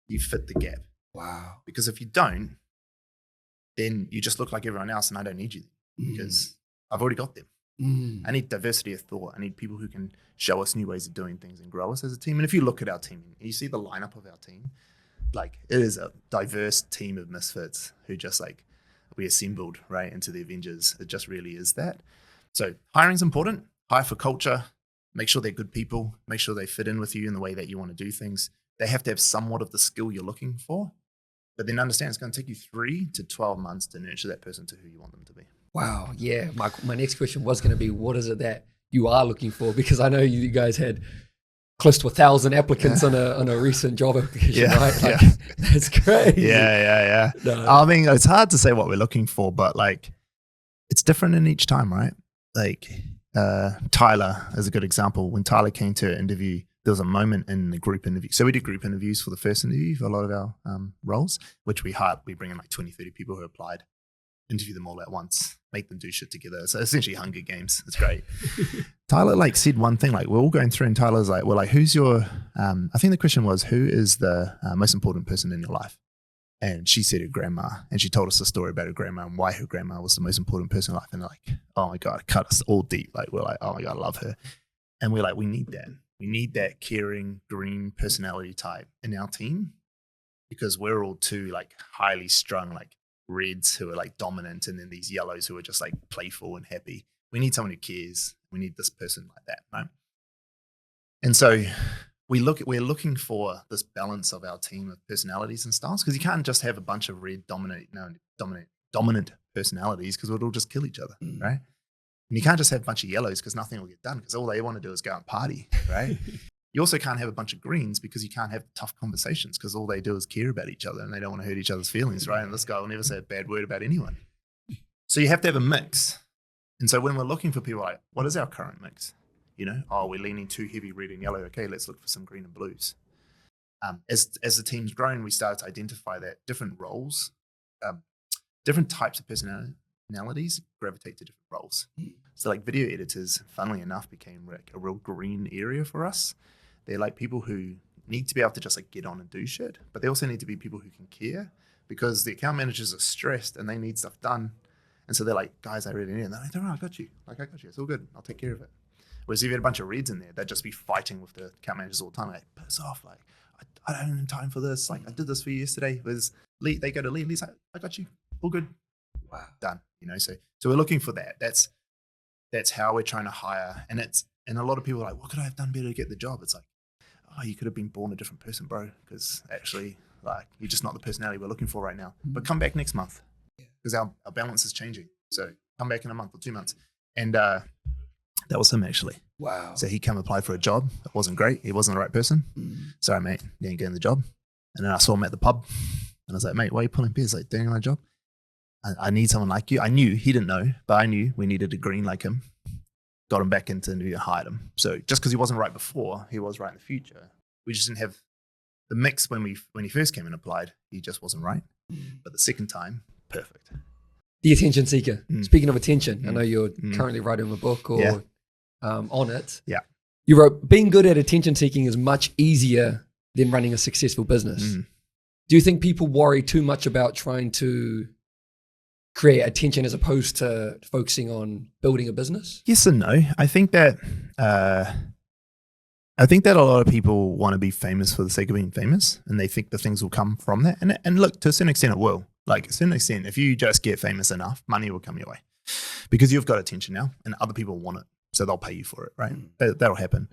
You fit the gap. Wow. Because if you don't, then you just look like everyone else and I don't need you because I've already got them. I need diversity of thought. I need people who can show us new ways of doing things and grow us as a team. And if you look at our team, you see the lineup of our team, like it is a diverse team of misfits who just like, we assembled right into the Avengers. It just really is that. So hiring's important. Hire for culture. Make sure they're good people. Make sure they fit in with you in the way that you want to do things. They have to have somewhat of the skill you're looking for. But then understand it's going to take you 3 to 12 months to nurture that person to who you want them to be. Wow. Yeah. My next question was going to be, what is it that you are looking for? Because I know you guys had close to 1,000 applicants on a recent job application, right? Like, that's crazy. Yeah. No. I mean, it's hard to say what we're looking for, but like, it's different in each time, right? Like Tyler is a good example. When Tyler came to interview, there was a moment in the group interview. So we did group interviews for the first interview for a lot of our roles, which we bring in like 20, 30 people who applied, interview them all at once, make them do shit together. So essentially Hunger Games. It's great. Tyler like said one thing, like we're all going through and Tyler's like, well, like who's your, I think the question was, who is the most important person in your life? And she said her grandma, and she told us the story about her grandma and why her grandma was the most important person in life. And like, oh my God, it cut us all deep. Like we're like, oh my God, I love her. And we're like, we need that. We need that caring, green personality type in our team because we're all too like highly strung, like reds who are like dominant, and then these yellows who are just like playful and happy. We need someone who cares. We need this person like that, right? And so we're looking for this balance of our team of personalities and styles because you can't just have a bunch of red dominant personalities because we'll all just kill each other, right? And you can't just have a bunch of yellows because nothing will get done because all they want to do is go out and party, right? You also can't have a bunch of greens because you can't have tough conversations because all they do is care about each other and they don't want to hurt each other's feelings, right? And this guy will never say a bad word about anyone. So you have to have a mix. And so when we're looking for people, like, what is our current mix? You know, oh, we're leaning too heavy red and yellow. Okay, let's look for some green and blues. As the team's grown, we started to identify that different roles, different types of personalities gravitate to different roles. So like video editors, funnily enough, became like a real green area for us. They're like people who need to be able to just like get on and do shit, but they also need to be people who can care because the account managers are stressed and they need stuff done. And so they're like, guys, I really need it. And they're like, don't worry, I got you. Like, I got you. It's all good. I'll take care of it. Whereas if you had a bunch of reds in there, they'd just be fighting with the account managers all the time. Like, piss off. Like, I I don't have time for this. Like, I did this for you yesterday. They go to Lee. Lee's like, I got you. All good. Wow. Done. So we're looking for that. That's how we're trying to hire. And a lot of people are like, what could I have done better to get the job? It's like, oh, you could have been born a different person, bro. Because actually, like, you're just not the personality we're looking for right now. But come back next month, because our balance is changing. So come back in a month or 2 months. And that was him, actually. Wow. So he came apply for a job. It wasn't great. He wasn't the right person. Sorry, mate, you ain't getting the job. And then I saw him at the pub. And I was like, mate, why are you pulling beers? Like, doing my job? I need someone like you. I knew, he didn't know, but I knew we needed a green like him. Got him back into and hired him. So just because he wasn't right before, he was right in the future. We just didn't have the mix when he first came and applied. He just wasn't right. But the second time, perfect. The attention seeker. Speaking of attention, I know you're currently writing a book or on it. Yeah. You wrote, being good at attention seeking is much easier than running a successful business. Do you think people worry too much about trying to create attention as opposed to focusing on building a business? Yes and no. I think that a lot of people want to be famous for the sake of being famous, and they think the things will come from that. And look, to a certain extent, it will. Like, to a certain extent, if you just get famous enough, money will come your way because you've got attention now, and other people want it, so they'll pay you for it, right? That'll happen.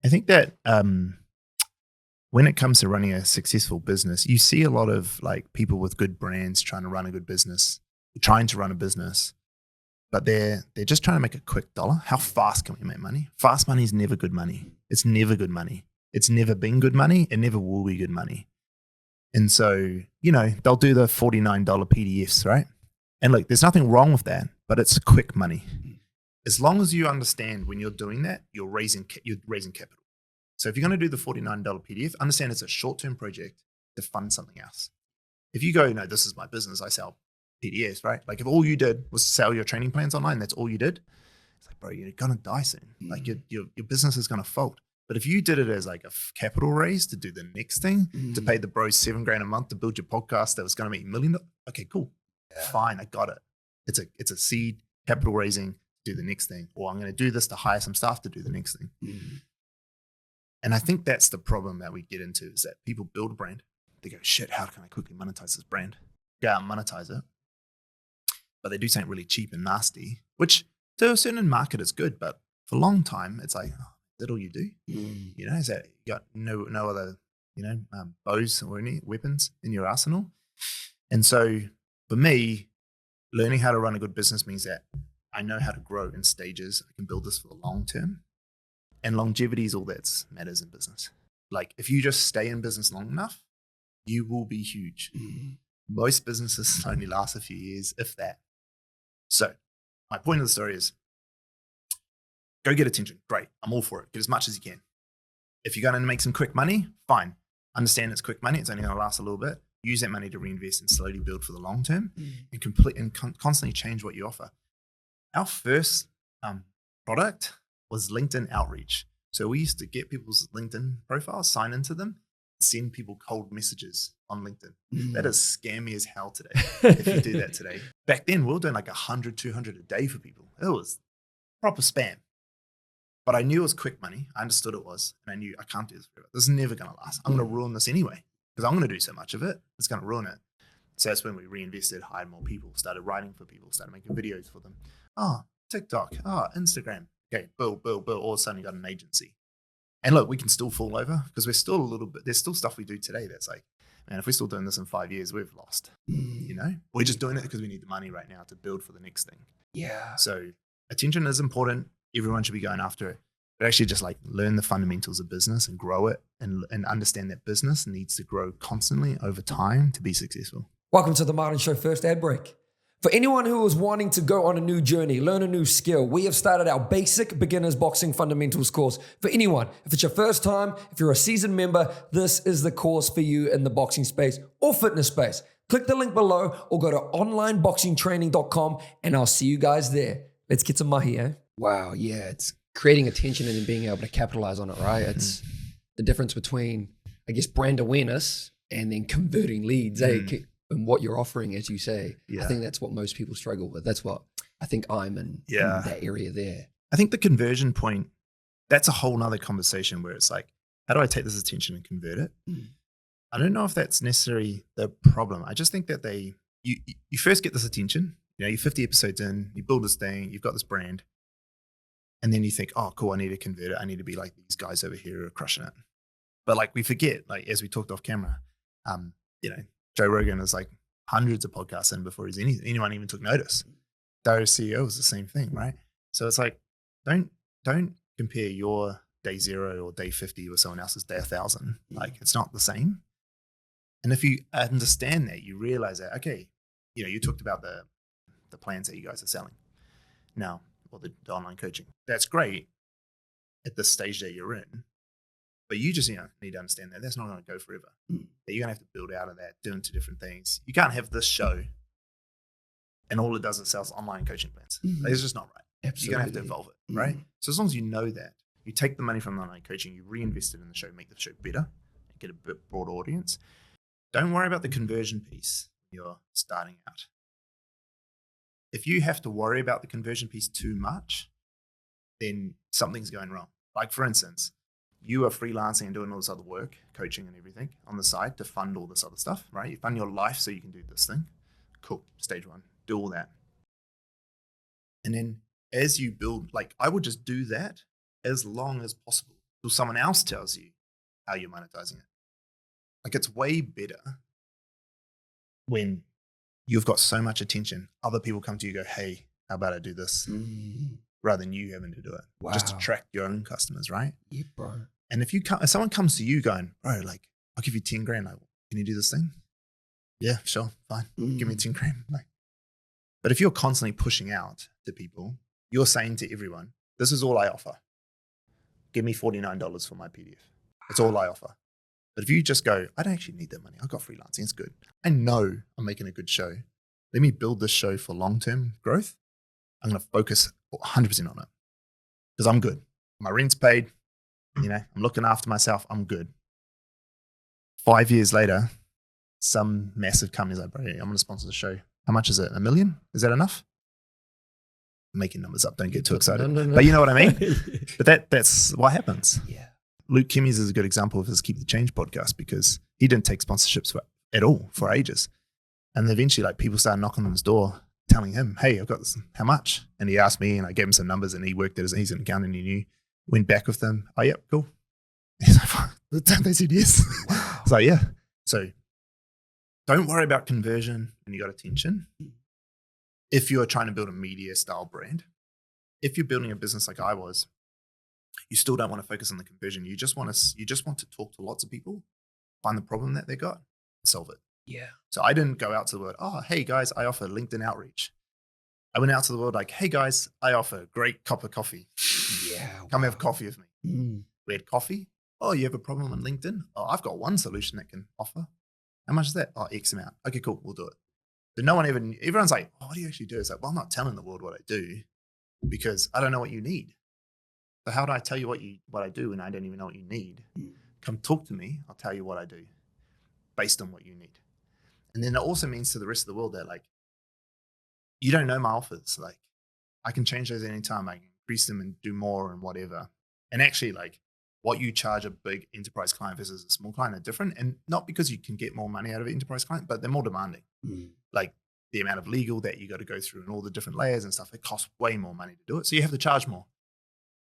I think that when it comes to running a successful business, you see a lot of like people with good brands trying to run a good business, trying to run a business, but they're just trying to make a quick dollar. How fast can we make money? Fast money is never good money. It's never good money. It's never been good money. It never will be good money. And so, they'll do the $49 PDFs, right? And look, there's nothing wrong with that, but it's quick money. As long as you understand when you're doing that, you're raising capital. So if you're going to do the $49 PDF, understand it's a short-term project to fund something else. If you go, no, this is my business, I sell PDFs, right? Like, if all you did was sell your training plans online, that's all you did. It's like, bro, you're going to die soon. Like, your business is going to fold. But if you did it as like a capital raise to do the next thing, to pay the bros $7,000 a month to build your podcast that was going to make $1 million, okay, cool. Fine, I got it. It's a seed, capital raising, do the next thing. Or I'm going to do this to hire some staff to do the next thing. And I think that's the problem that we get into, is that people build a brand. They go, shit, how can I quickly monetize this brand? Go out and monetize it. But they do something really cheap and nasty, which to a certain market is good. But for a long time, it's like, oh, is that all you do? Is that you got no other, bows or any weapons in your arsenal? And so for me, learning how to run a good business means that I know how to grow in stages. I can build this for the long term. And longevity is all that matters in business. Like, if you just stay in business long enough, you will be huge. Most businesses only last a few years, if that. So my point of the story is, go get attention. Great. I'm all for it. Get as much as you can. If you're going to make some quick money, fine. Understand it's quick money. It's only going to last a little bit. Use that money to reinvest and slowly build for the long term and constantly change what you offer. Our first product was LinkedIn outreach. So we used to get people's LinkedIn profiles, sign into them, send people cold messages on LinkedIn. That is scammy as hell today, if you do that today. Back then, we were doing like 100, 200 a day for people. It was proper spam. But I knew it was quick money. I understood it was. And I knew I can't do this forever. This is never going to last. I'm going to ruin this anyway, because I'm going to do so much of it. It's going to ruin it. So that's when we reinvested, hired more people, started writing for people, started making videos for them. Oh, TikTok. Oh, Instagram. Okay, build. All of a sudden you got an agency. And look, we can still fall over because we're still a little bit, there's still stuff we do today that's like, man, if we're still doing this in 5 years, we've lost. We're just doing it because we need the money right now to build for the next thing. Yeah. So attention is important. Everyone should be going after it. But actually just like learn the fundamentals of business and grow it and understand that business needs to grow constantly over time to be successful. Welcome to the Martin Show First Ad Break. For anyone who is wanting to go on a new journey, learn a new skill, we have started our basic beginners boxing fundamentals course. For anyone, if it's your first time, if you're a seasoned member, this is the course for you in the boxing space or fitness space. Click the link below or go to onlineboxingtraining.com and I'll see you guys there. Let's get some mahi, eh? Wow, yeah, it's creating attention and then being able to capitalize on it, right? It's the difference between, I guess, brand awareness and then converting leads, and what you're offering, as you say. I think that's what most people struggle with. That's what I think I'm in that area there. I think the conversion point, that's a whole nother conversation where it's like, how do I take this attention and convert it? I don't know if that's necessarily the problem. I just think that you first get this attention, you're 50 episodes in, you build this thing, you've got this brand, and then you think, oh, cool, I need to convert it. I need to be like these guys over here who are crushing it. But like we forget, like as we talked off camera, Joe Rogan is like hundreds of podcasts in before anyone even took notice. Darius CEO was the same thing, right? So it's like, don't compare your day 0 or day 50 with someone else's day 1,000. Like it's not the same. And if you understand that, you realize that, okay, you talked about the plans that you guys are selling now, or the online coaching. That's great at the stage that you're in, but you just need to understand that that's not going to go forever. That you're going to have to build out of that, do into different things. You can't have this show and all it does is sells online coaching plans. Like, it's just not right. Absolutely. You're going to have to evolve it, right? So as long as you know that, you take the money from the online coaching, you reinvest it in the show, make the show better, and get a bit broader audience. Don't worry about the conversion piece when you're starting out. If you have to worry about the conversion piece too much, then something's going wrong. Like for instance, you are freelancing and doing all this other work, coaching and everything on the side to fund all this other stuff, right? You fund your life so you can do this thing. Cool, stage 1, do all that. And then as you build, like I would just do that as long as possible till someone else tells you how you're monetizing it. Like it's way better when you've got so much attention, other people come to you and go, hey, how about I do this? Rather than you having to do it. Wow. Just attract your own customers, right? Yeah, bro. And if someone comes to you going, bro, like, I'll give you 10 grand. Like, can you do this thing? Yeah, sure, fine. Give me 10 grand. Like, but if you're constantly pushing out to people, you're saying to everyone, this is all I offer. Give me $49 for my PDF. That's all I offer. But if you just go, I don't actually need that money. I've got freelancing. It's good. I know I'm making a good show. Let me build this show for long-term growth. I'm going to focus 100% on it because I'm good. My rent's paid. I'm looking after myself. I'm good. 5 years later, some massive company's like, bro, I'm going to sponsor the show. How much is it? $1 million? Is that enough? I'm making numbers up. Don't get too excited. No. But you know what I mean? But that's what happens. Yeah. Luke Kimmy's is a good example of his Keep the Change podcast because he didn't take sponsorships at all for ages. And eventually like people started knocking on his door telling him, hey, I've got this, how much? And he asked me and I gave him some numbers and he worked at he's an accountant, he knew, went back with them. Oh, yep, cool. He's like, they said yes. Wow. So yeah. So don't worry about conversion when you got attention. If you're trying to build a media style brand, if you're building a business like I was, you still don't want to focus on the conversion. You just want to talk to lots of people, find the problem that they got, and solve it. Yeah. So I didn't go out to the world, oh, hey guys, I offer LinkedIn outreach. I went out to the world like, hey guys, I offer a great cup of coffee. Yeah. Come have coffee with me. We had coffee. Oh, you have a problem on LinkedIn? Oh, I've got one solution that can offer. How much is that? Oh, X amount. Okay, cool. We'll do it. But everyone's like, oh, what do you actually do? It's like, well, I'm not telling the world what I do because I don't know what you need. So how do I tell you what I do when I don't even know what you need? Come talk to me. I'll tell you what I do based on what you need. And then it also means to the rest of the world that like, you don't know my offers. Like I can change those anytime. I can increase them and do more and whatever. And actually like what you charge a big enterprise client versus a small client are different. And not because you can get more money out of an enterprise client, but they're more demanding. Like the amount of legal that you got to go through and all the different layers and stuff, it costs way more money to do it. So you have to charge more.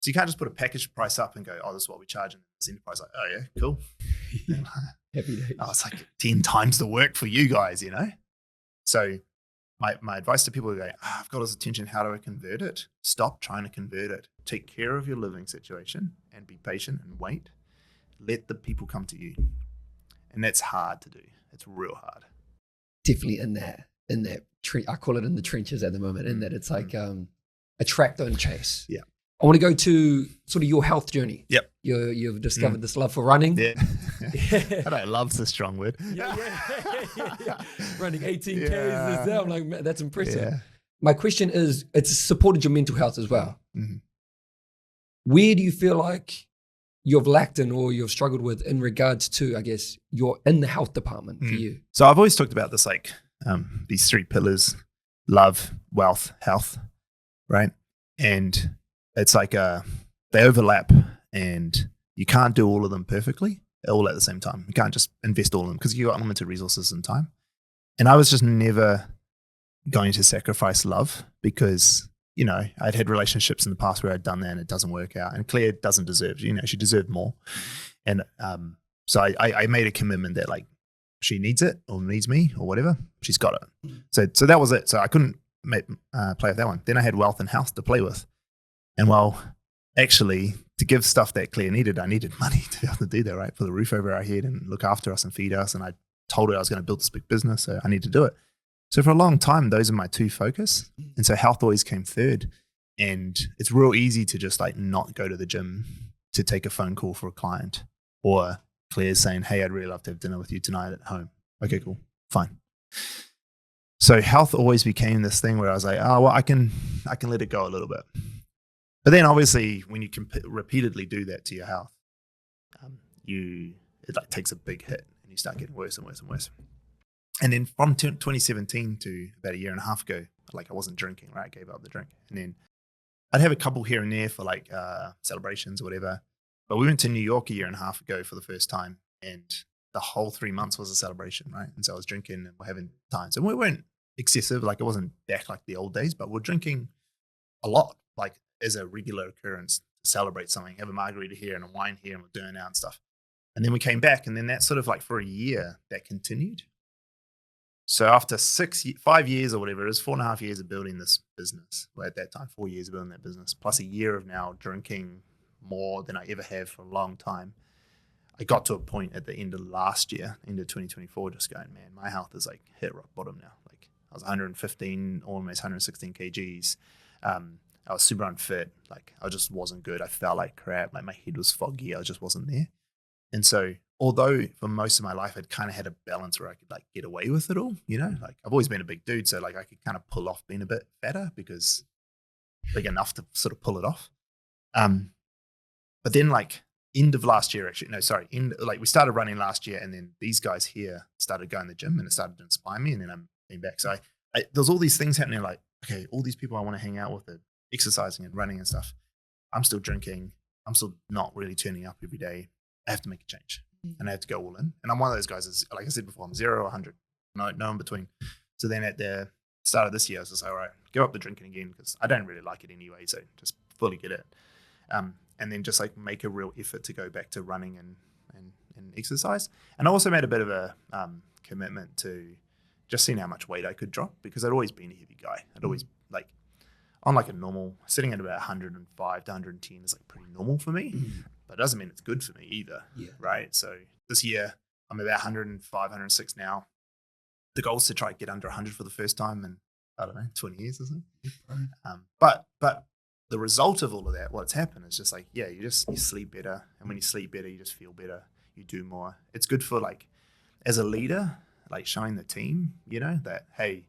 So you can't just put a package price up and go, oh, this is what we charge. And this enterprise like, oh yeah, cool. Happy days. Oh, it's like 10 times the work for you guys, So my advice to people who go, I've got this attention. How do I convert it? Stop trying to convert it. Take care of your living situation and be patient and wait. Let the people come to you. And that's hard to do. It's real hard. Definitely in that I call it in the trenches at the moment, in that it's like attract, don't chase. Yeah. I want to go to sort of your health journey. Yep. You've discovered this love for running. Yeah. I don't love the strong word. Yeah. Running 18Ks. I'm like, man, that's impressive. Yeah. My question is, it's supported your mental health as well. Mm-hmm. Where do you feel like you've lacked in or you've struggled with in regards to, I guess, you're in the health department for you? So I've always talked about this, like these 3 pillars: love, wealth, health, right? And it's like they overlap, and you can't do all of them perfectly all at the same time. You can't just invest all of them because you got limited resources and time. And I was just never going to sacrifice love because, you know, I'd had relationships in the past where I'd done that and it doesn't work out. And Claire doesn't deserve, you know, she deserved more. And so I made a commitment that like she needs it or needs me or whatever, she's got it. So that was it. So I couldn't play with that one. Then I had wealth and health to play with. And well, actually, to give stuff that Claire needed, I needed money to be able to do that, right? For the roof over our head and look after us and feed us. And I told her I was going to build this big business, so I need to do it. So for a long time, those are my two focus. And so health always came third. And it's real easy to just like not go to the gym to take a phone call for a client, or Claire's saying, hey, I'd really love to have dinner with you tonight at home. Okay, cool, fine. So health always became this thing where I was like, oh, well, I can let it go a little bit. But then obviously when you can repeatedly do that to your health, it like takes a big hit and you start getting worse and worse and worse. And then from 2017 to about a year and a half ago, like I wasn't drinking, right? I gave up the drink. And then I'd have a couple here and there for like celebrations or whatever. But we went to New York a year and a half ago for the first time. And the whole 3 months was a celebration, right? And so I was drinking and we're having times. And we weren't excessive, like it wasn't back like the old days, but we're drinking a lot, like as a regular occurrence to celebrate something, have a margarita here and a wine here and we're doing out and stuff. And then we came back and then that sort of like for a year that continued. So after 5 years or whatever, it was 4.5 years of building this business. Well, at that time, 4 years of building that business, plus a year of now drinking more than I ever have for a long time. I got to a point at the end of last year, end of 2024, just going, man, my health is like hit rock bottom now. Like I was 115, almost 116 kgs. I was super unfit. Like I just wasn't good. I felt like crap. Like my head was foggy. I just wasn't there. And so although for most of my life, I'd kind of had a balance where I could like get away with it all, you know, like I've always been a big dude. So like I could kind of pull off being a bit fatter because big enough to sort of pull it off. But then like end of last year, actually, no, sorry. Like we started running last year and then these guys here started going to the gym and it started to inspire me. And then I'm being back. So there's all these things happening like, okay, all these people I want to hang out with are exercising and running and stuff. I'm still drinking. I'm still not really turning up every day. I have to make a change and I have to go all in. And I'm one of those guys, is, like I said before, I'm 0 or 100, no in between. So then at the start of this year, I was just like, all right, give up the drinking again because I don't really like it anyway. So just fully get it. And then just like make a real effort to go back to running and exercise. And I also made a bit of a commitment to just seeing how much weight I could drop because I'd always been a heavy guy. I'd always like, on like a normal, sitting at about 105 to 110 is like pretty normal for me. But it doesn't mean it's good for me either, right? So this year, I'm about 105, 106 now. The goal is to try to get under 100 for the first time in, I don't know, 20 years or something. But the result of all of that, what's happened is just like, yeah, you sleep better. And when you sleep better, you just feel better. You do more. It's good for like, as a leader, like showing the team, you know, that, hey,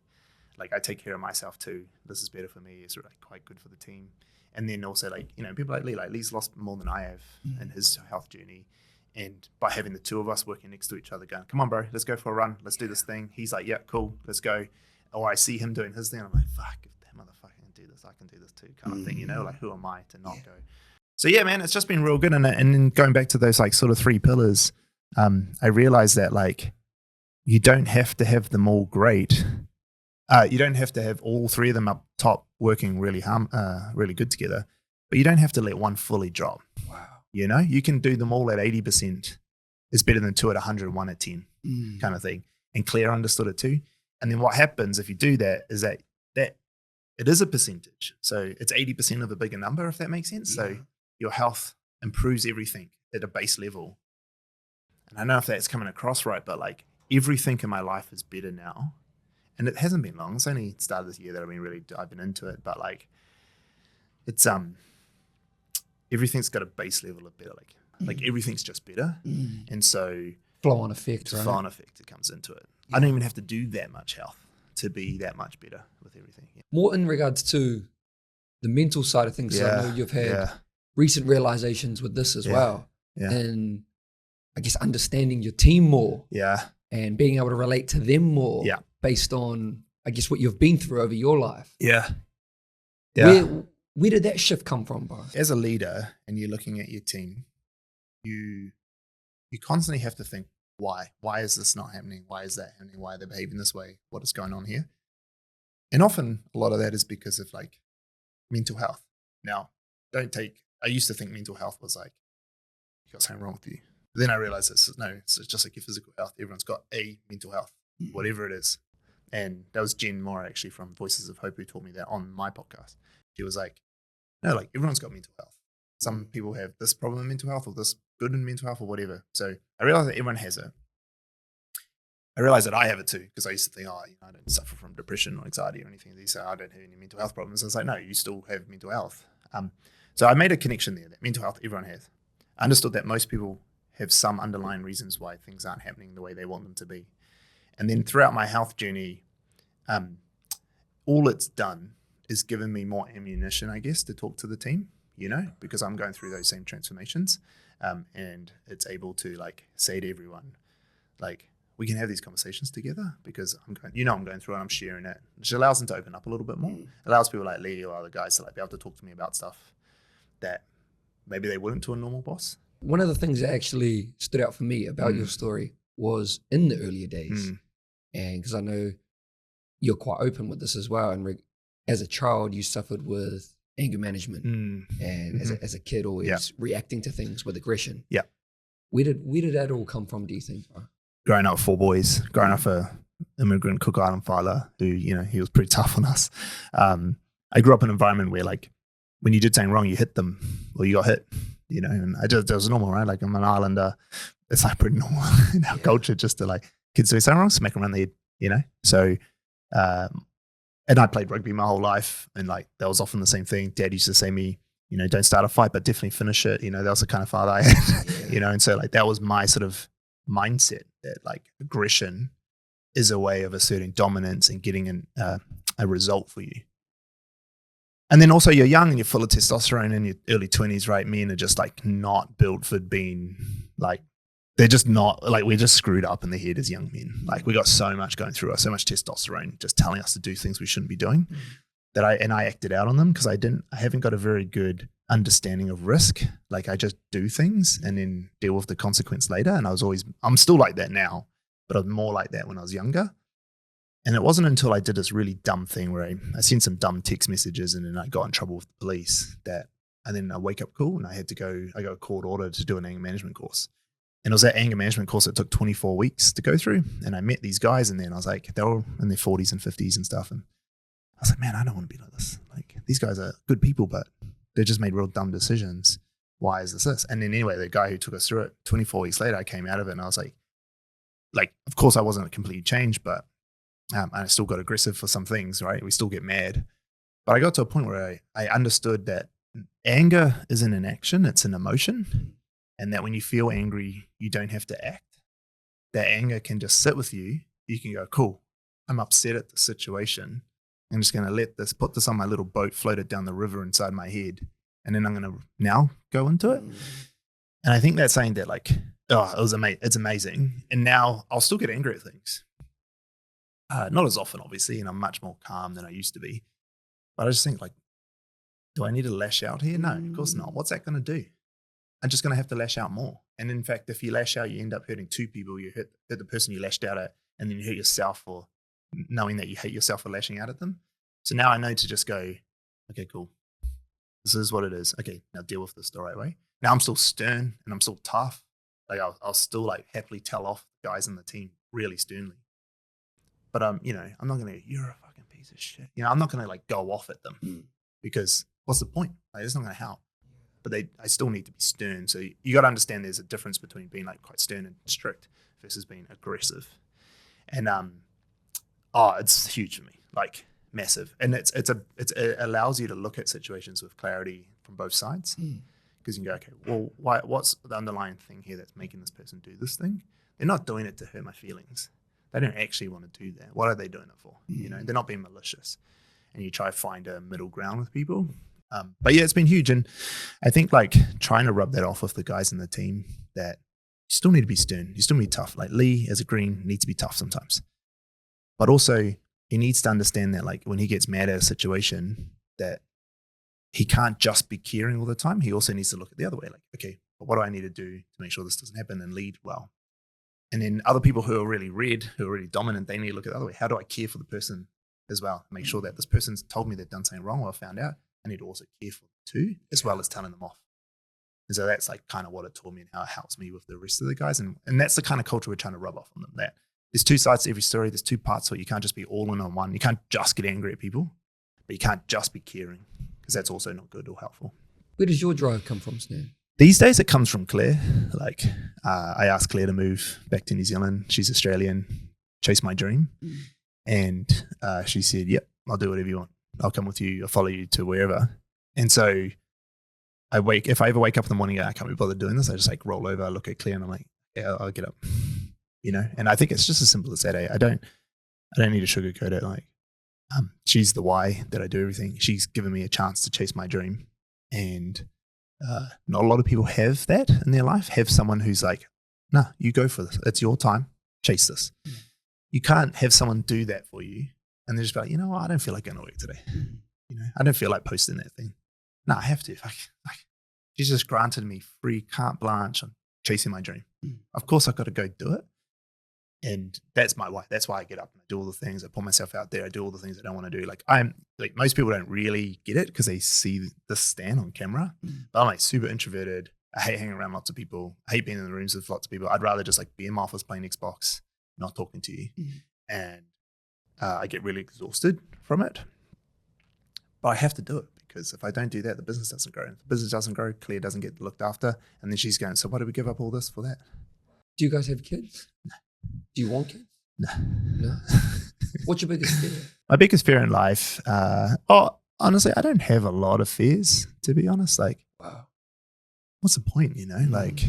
like I take care of myself too. This is better for me. It's like quite good for the team. And then also like, you know, people like Lee's lost more than I have in his health journey. And by having the two of us working next to each other going, come on, bro, let's go for a run. Let's do this thing. He's like, yeah, cool, let's go. Or I see him doing his thing. And I'm like, fuck, if that motherfucker can do this, I can do this too kind of thing, you know, like who am I to not go? So yeah, man, it's just been real good. And then going back to those like sort of 3 pillars, I realized that like, you don't have to have them all great. You don't have to have all 3 of them up top working really good together, but you don't have to let one fully drop. Wow. You know, you can do them all at 80%. It's better than 2 at 100, 1 at 10 kind of thing. And Claire understood it too. And then what happens if you do that is that it is a percentage. So it's 80% of a bigger number, if that makes sense. Yeah. So your health improves everything at a base level. And I don't know if that's coming across right, but like everything in my life is better now. And it hasn't been long. It's only started this year that I've been into it. But like, it's everything's got a base level of better. Like everything's just better. And so flow-on effect, right? Flow-on effect that comes into it. Yeah. I don't even have to do that much health to be that much better with everything. Yeah. More in regards to the mental side of things. Yeah. So I know you've had recent realizations with this as well. Yeah. And I guess understanding your team more. Yeah. And being able to relate to them more. Yeah. Based on, I guess, what you've been through over your life. Yeah. Yeah. Where did that shift come from, bro? As a leader and you're looking at your team, you constantly have to think, why is this not happening? Why is that happening? Why are they behaving this way? What is going on here? And often a lot of that is because of like mental health. Now, I used to think mental health was like, you got something wrong with you. But then I realized it's just like your physical health. Everyone's got a mental health, whatever it is. And that was Jen Moore actually from Voices of Hope who taught me that on my podcast. She was like, no, like everyone's got mental health. Some people have this problem in mental health or this good in mental health or whatever. So I realized that everyone has it. I realized that I have it too, because I used to think, I don't suffer from depression or anxiety or anything of these. So I don't have any mental health problems. And it's like, no, you still have mental health. So I made a connection there that mental health everyone has. I understood that most people have some underlying reasons why things aren't happening the way they want them to be. And then throughout my health journey, all it's done is given me more ammunition, I guess, to talk to the team, because I'm going through those same transformations. And it's able to like say to everyone, like, we can have these conversations together because I'm going through it, I'm sharing it, which allows them to open up a little bit more. It allows people like Lee or other guys to like be able to talk to me about stuff that maybe they wouldn't to a normal boss. One of the things that actually stood out for me about your story was in the earlier days. And because I know you're quite open with this as well. And as a child, you suffered with anger management and as a kid always reacting to things with aggression. Yeah. Where did that all come from, do you think? Growing up with 4 boys, growing up an immigrant Cook Island filer who, he was pretty tough on us. I grew up in an environment where like when you did something wrong, you hit them or you got hit, and that was normal, right? Like I'm an islander. It's like pretty normal in our culture just to like kids do something wrong, smack them around the head, So, and I played rugby my whole life and like that was often the same thing. Dad used to say to me, don't start a fight, but definitely finish it. That was the kind of father I had, and so like that was my sort of mindset that like aggression is a way of asserting dominance and getting a result for you. And then also you're young and you're full of testosterone in your early 20s, right? Men are just like not built for being like, they're just not like, we're just screwed up in the head as young men. Like we got so much going through us, so much testosterone just telling us to do things we shouldn't be doing that I acted out on them because I haven't got a very good understanding of risk. Like I just do things and then deal with the consequence later. And I'm still like that now, but I was more like that when I was younger. And it wasn't until I did this really dumb thing where I sent some dumb text messages and then I got in trouble with the police and then I wake up call and I got a court order to do an anger management course. And it was that anger management course that took 24 weeks to go through. And I met these guys and then I was like, they were in their 40s and 50s and stuff. And I was like, man, I don't want to be like this. Like these guys are good people, but they just made real dumb decisions. Why is this? And then anyway, the guy who took us through it, 24 weeks later, I came out of it and I was like, of course I wasn't completely changed, but I still got aggressive for some things, right? We still get mad. But I got to a point where I understood that anger isn't an action, it's an emotion. And that when you feel angry, you don't have to act. That anger can just sit with you. You can go, cool, I'm upset at the situation. I'm just going to put this on my little boat, float it down the river inside my head. And then I'm going to now go into it. And I think that's saying that like, it's amazing. And now I'll still get angry at things. Not as often, obviously, and I'm much more calm than I used to be. But I just think like, do I need to lash out here? No, of course not. What's that going to do? I'm just going to have to lash out more. And in fact, if you lash out, you end up hurting 2 people. You hurt the person you lashed out at, and then you hurt yourself for knowing that you hate yourself for lashing out at them. So now I know to just go, okay, cool. This is what it is. Okay, now deal with this the right way. Now I'm still stern and I'm still tough. Like I'll still like happily tell off guys in the team really sternly. But I'm not going to, you're a fucking piece of shit. I'm not going to like go off at them because what's the point? Like, it's not going to help. But I still need to be stern. So you got to understand there's a difference between being like quite stern and strict versus being aggressive. And it's huge for me, like massive. And it allows you to look at situations with clarity from both sides. Because you can go, okay, well, what's the underlying thing here that's making this person do this thing? They're not doing it to hurt my feelings. They don't actually want to do that. What are they doing it for? They're not being malicious. And you try to find a middle ground with people. But yeah, it's been huge. And I think like trying to rub that off with the guys in the team that you still need to be stern. You still need to be tough. Like Lee as a green needs to be tough sometimes. But also he needs to understand that like when he gets mad at a situation that he can't just be caring all the time. He also needs to look at the other way. Like, okay, but what do I need to do to make sure this doesn't happen and lead well? And then other people who are really red, who are really dominant, they need to look at the other way. How do I care for the person as well? Make sure that this person's told me they've done something wrong or I found out. I need to also care for them too, as well as telling them off. And so that's like kind of what it taught me and how it helps me with the rest of the guys. And that's the kind of culture we're trying to rub off on them. That there's two sides to every story. There's two parts, so you can't just be all in on one. You can't just get angry at people, but you can't just be caring, because that's also not good or helpful. Where does your drive come from, Stan? These days it comes from Claire. Like I asked Claire to move back to New Zealand. She's Australian, chase my dream. And she said, yep, I'll do whatever you want. I'll come with you. I'll follow you to wherever. And so if I ever wake up in the morning and I can't be bothered doing this, I just like roll over, I look at Claire and I'm like, yeah, I'll get up, you know? And I think it's just as simple as that. I don't need to sugarcoat it. Like she's the why that I do everything. She's given me a chance to chase my dream. And not a lot of people have that in their life, have someone who's like, nah, you go for this. It's your time. Chase this. You can't have someone do that for you. And they're just like, you know what? I don't feel like going to work today. You know, I don't feel like posting that thing. No, I have to. Like, she's just granted me free carte blanche on chasing my dream. Of course, I've got to go do it. And that's my why. That's why I get up and I do all the things. I put myself out there. I do all the things I don't want to do. Like most people don't really get it because they see this Stan on camera. But I'm like super introverted. I hate hanging around lots of people. I hate being in the rooms with lots of people. I'd rather just like be in my office playing Xbox, not talking to you. And I get really exhausted from it. But I have to do it, because if I don't do that, the business doesn't grow. If the business doesn't grow, Claire doesn't get looked after. And then she's going, so why do we give up all this for that? Do you guys have kids? No. Do you want kids? No. What's your biggest fear? My biggest fear in life, honestly, I don't have a lot of fears, to be honest. Like, wow, what's the point, you know? Like,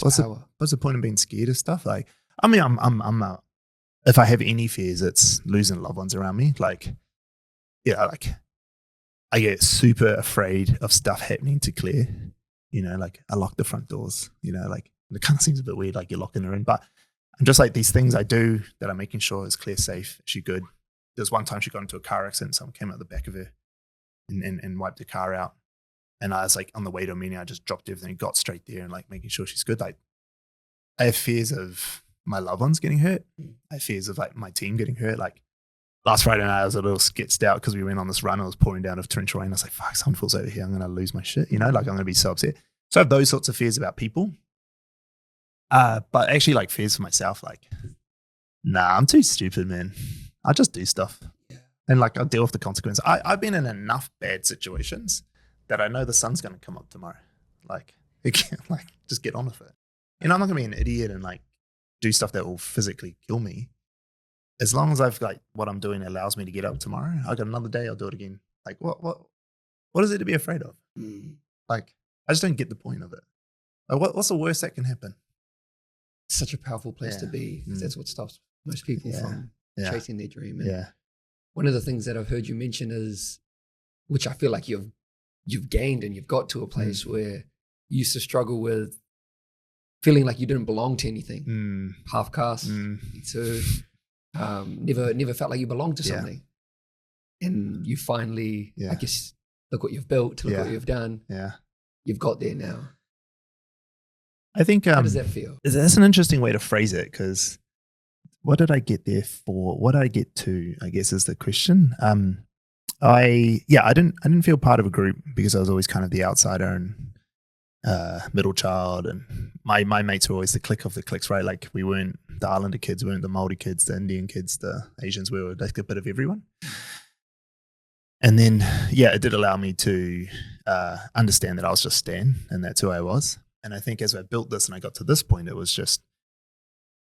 what's the point of being scared of stuff? Like, I mean, I'm if I have any fears, it's losing loved ones around me. Like, yeah, like I get super afraid of stuff happening to Claire. You know, like I lock the front doors, you know, like it kind of seems a bit weird, like you're locking her in, but I'm just like these things I do that I'm making sure is Claire safe. Is she good? There's one time she got into a car accident. Someone came out the back of her and wiped the car out. And I was like on the way to a meeting, I just dropped everything, got straight there and like making sure she's good. Like I have fears of my loved ones getting hurt. I have fears of like my team getting hurt. Like last Friday night, I was a little skitzed out because we went on this run. It was pouring down of torrential rain. I was like, fuck, someone falls over here. I'm going to lose my shit. You know, like I'm going to be so upset. So I have those sorts of fears about people. But actually like fears for myself, like, nah, I'm too stupid, man. I just do stuff. Yeah. And like I'll deal with the consequences. I've been in enough bad situations that I know the sun's going to come up tomorrow. Like just get on with it. You know, I'm not going to be an idiot and like do stuff that will physically kill me. As long as I've like what I'm doing allows me to get up tomorrow, I got another day, I'll do it again. Like what is it to be afraid of? Like I just don't get the point of it. Like, what's the worst that can happen? Such a powerful place to be. That's what stops most people from chasing their dream. And one of the things that I've heard you mention is, which I feel like you've gained and you've got to a place where you used to struggle with feeling like you didn't belong to anything. Half caste, so never felt like you belonged to something. And you finally, I guess, look what you've built, look what you've done. Yeah. You've got there now. I think how does that feel? That's an interesting way to phrase it, because what did I get there for? What did I get to, I guess, is the question. I didn't feel part of a group because I was always kind of the outsider and middle child, and my mates were always the clique of the cliques, right? Like we weren't the Islander kids, we weren't the Māori kids, the Indian kids, the Asians, we were like a bit of everyone. And then, it did allow me to understand that I was just Stan and that's who I was. And I think as I built this and I got to this point, it was just,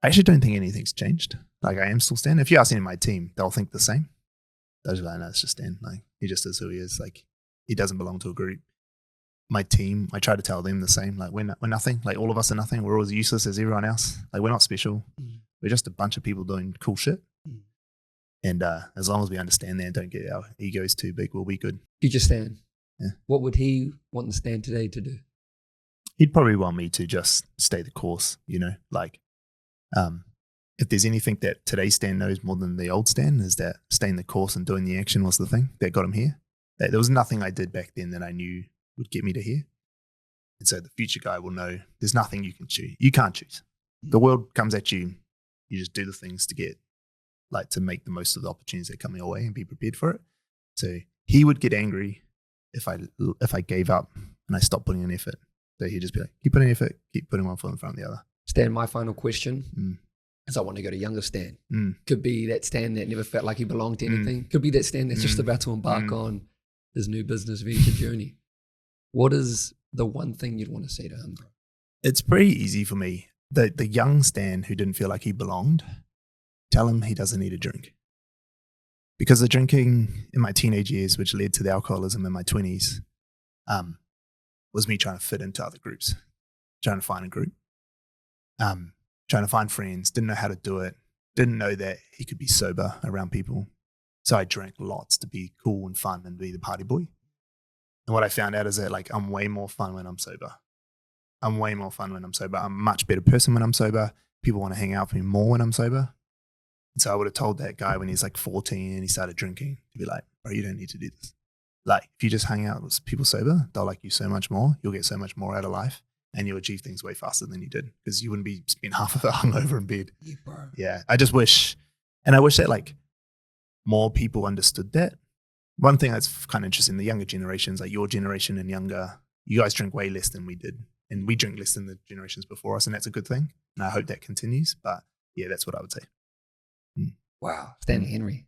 I actually don't think anything's changed. Like I am still Stan. If you ask any of my team, they'll think the same. They'll just be like, no, it's just Stan. Like he just is who he is. Like he doesn't belong to a group. My team, I try to tell them the same. Like we're nothing. Like all of us are nothing. We're all as useless as everyone else. Like we're not special. We're just a bunch of people doing cool shit. And as long as we understand that and don't get our egos too big, we'll be good. Future Stan. Yeah. What would he want the Stan today to do? He'd probably want me to just stay the course, you know, like if there's anything that today's Stan knows more than the old Stan, is that staying the course and doing the action was the thing that got him here. There was nothing I did back then that I knew would get me to here. And so the future guy will know there's nothing you can choose. You can't choose. The world comes at you. You just do the things to make the most of the opportunities that come your way and be prepared for it. So he would get angry if I gave up and I stopped putting in effort. So he'd just be like, keep putting effort, keep putting one foot in front of the other. Stan, my final question is I want to go to younger Stan. Could be that Stan that never felt like he belonged to anything. Could be that Stan that's just about to embark on his new business venture journey. What is the one thing you'd want to say to him, bro? It's pretty easy for me. The young Stan who didn't feel like he belonged, tell him he doesn't need a drink. Because the drinking in my teenage years, which led to the alcoholism in my 20s, was me trying to fit into other groups, trying to find a group, trying to find friends, didn't know how to do it, didn't know that he could be sober around people. So I drank lots to be cool and fun and be the party boy. And what I found out is that like I'm way more fun when I'm sober. I'm way more fun when I'm sober. I'm a much better person when I'm sober. People want to hang out with me more when I'm sober. And so I would have told that guy when he's like 14 and he started drinking to be like, bro, you don't need to do this. Like if you just hang out with people sober, they'll like you so much more. You'll get so much more out of life and you'll achieve things way faster than you did because you wouldn't be spending half of it hungover in bed. Yeah, bro. Yeah. I just wish, and I wish that like more people understood that. One thing that's kind of interesting, the younger generations, like your generation and younger, you guys drink way less than we did. And we drink less than the generations before us. And that's a good thing. And I hope that continues. But yeah, that's what I would say. Wow. Stanley Henry.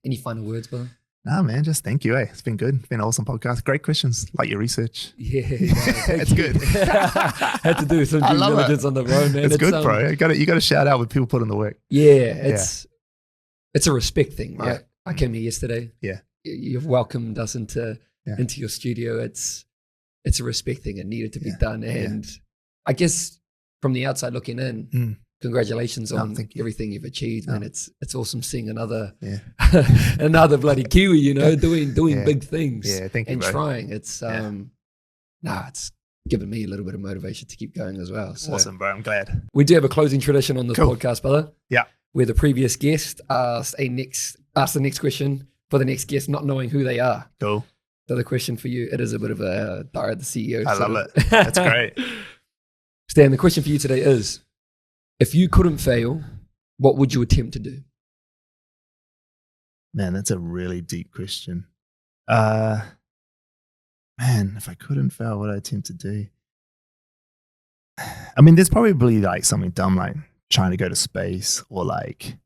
Any final words, brother? Nah, man, just thank you. It's been good. It's been an awesome podcast. Great questions. Like your research. Yeah. It's good. Had to do some due diligence on the road, man. It's good, bro. You got to shout out when people put in the work. Yeah. It's a respect thing, right? Yeah. I came here yesterday. Yeah. You've welcomed us into your studio. It's a respect thing. It needed to be done. And I guess from the outside looking in, congratulations on everything you've achieved, man. It's awesome seeing another another bloody Kiwi, you know, doing big things and bro. Trying. It's it's given me a little bit of motivation to keep going as well. So awesome, bro. I'm glad. We do have a closing tradition on this podcast, brother. Yeah. Where the previous guest asks the next question for the next guest, not knowing who they are. Cool. So the question for you, it is a bit of a Dara the CEO. I love it. That's great. Stan, the question for you today is, if you couldn't fail, what would you attempt to do? Man, that's a really deep question. Man, if I couldn't fail, what would I attempt to do? I mean, there's probably like something dumb like trying to go to space or like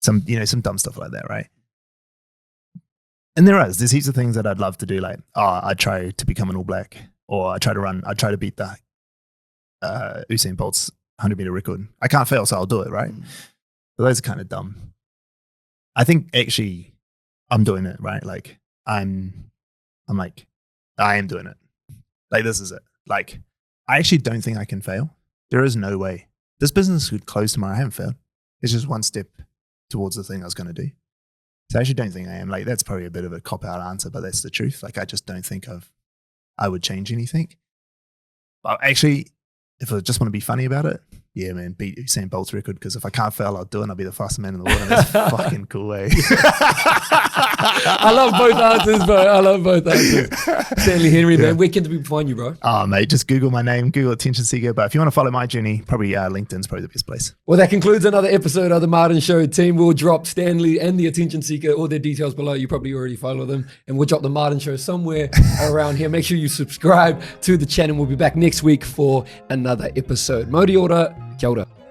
some dumb stuff like that, right? And there's heaps of things that I'd love to do, like, I'd try to become an All Black, or I'd try to beat the Usain Bolt's 100-meter record. I can't fail, so I'll do it, right? But those are kind of dumb. I think actually I'm doing it, right? Like I'm like, I am doing it. Like this is it. Like I actually don't think I can fail. There is no way. This business could close tomorrow. I haven't failed. It's just one step towards the thing I was going to do. So I actually don't think I am. Like that's probably a bit of a cop-out answer, but that's the truth. Like I just don't think I would change anything. But actually, if I just want to be funny about it, yeah, man, beat Usain Bolt's record, because if I can't fail, I'll do it and I'll be the fastest man in the world. And that's fucking cool, eh? I love both answers, bro. I love both answers. Stanley Henry, man, where can we find you, bro? Oh, mate, just Google my name, Google Attention Seeker. But if you want to follow my journey, probably LinkedIn's probably the best place. Well, that concludes another episode of The Martin Show. Team will drop Stanley and the Attention Seeker, all their details below. You probably already follow them. And we'll drop The Martin Show somewhere around here. Make sure you subscribe to the channel. We'll be back next week for another episode. Modi ora, kia ora.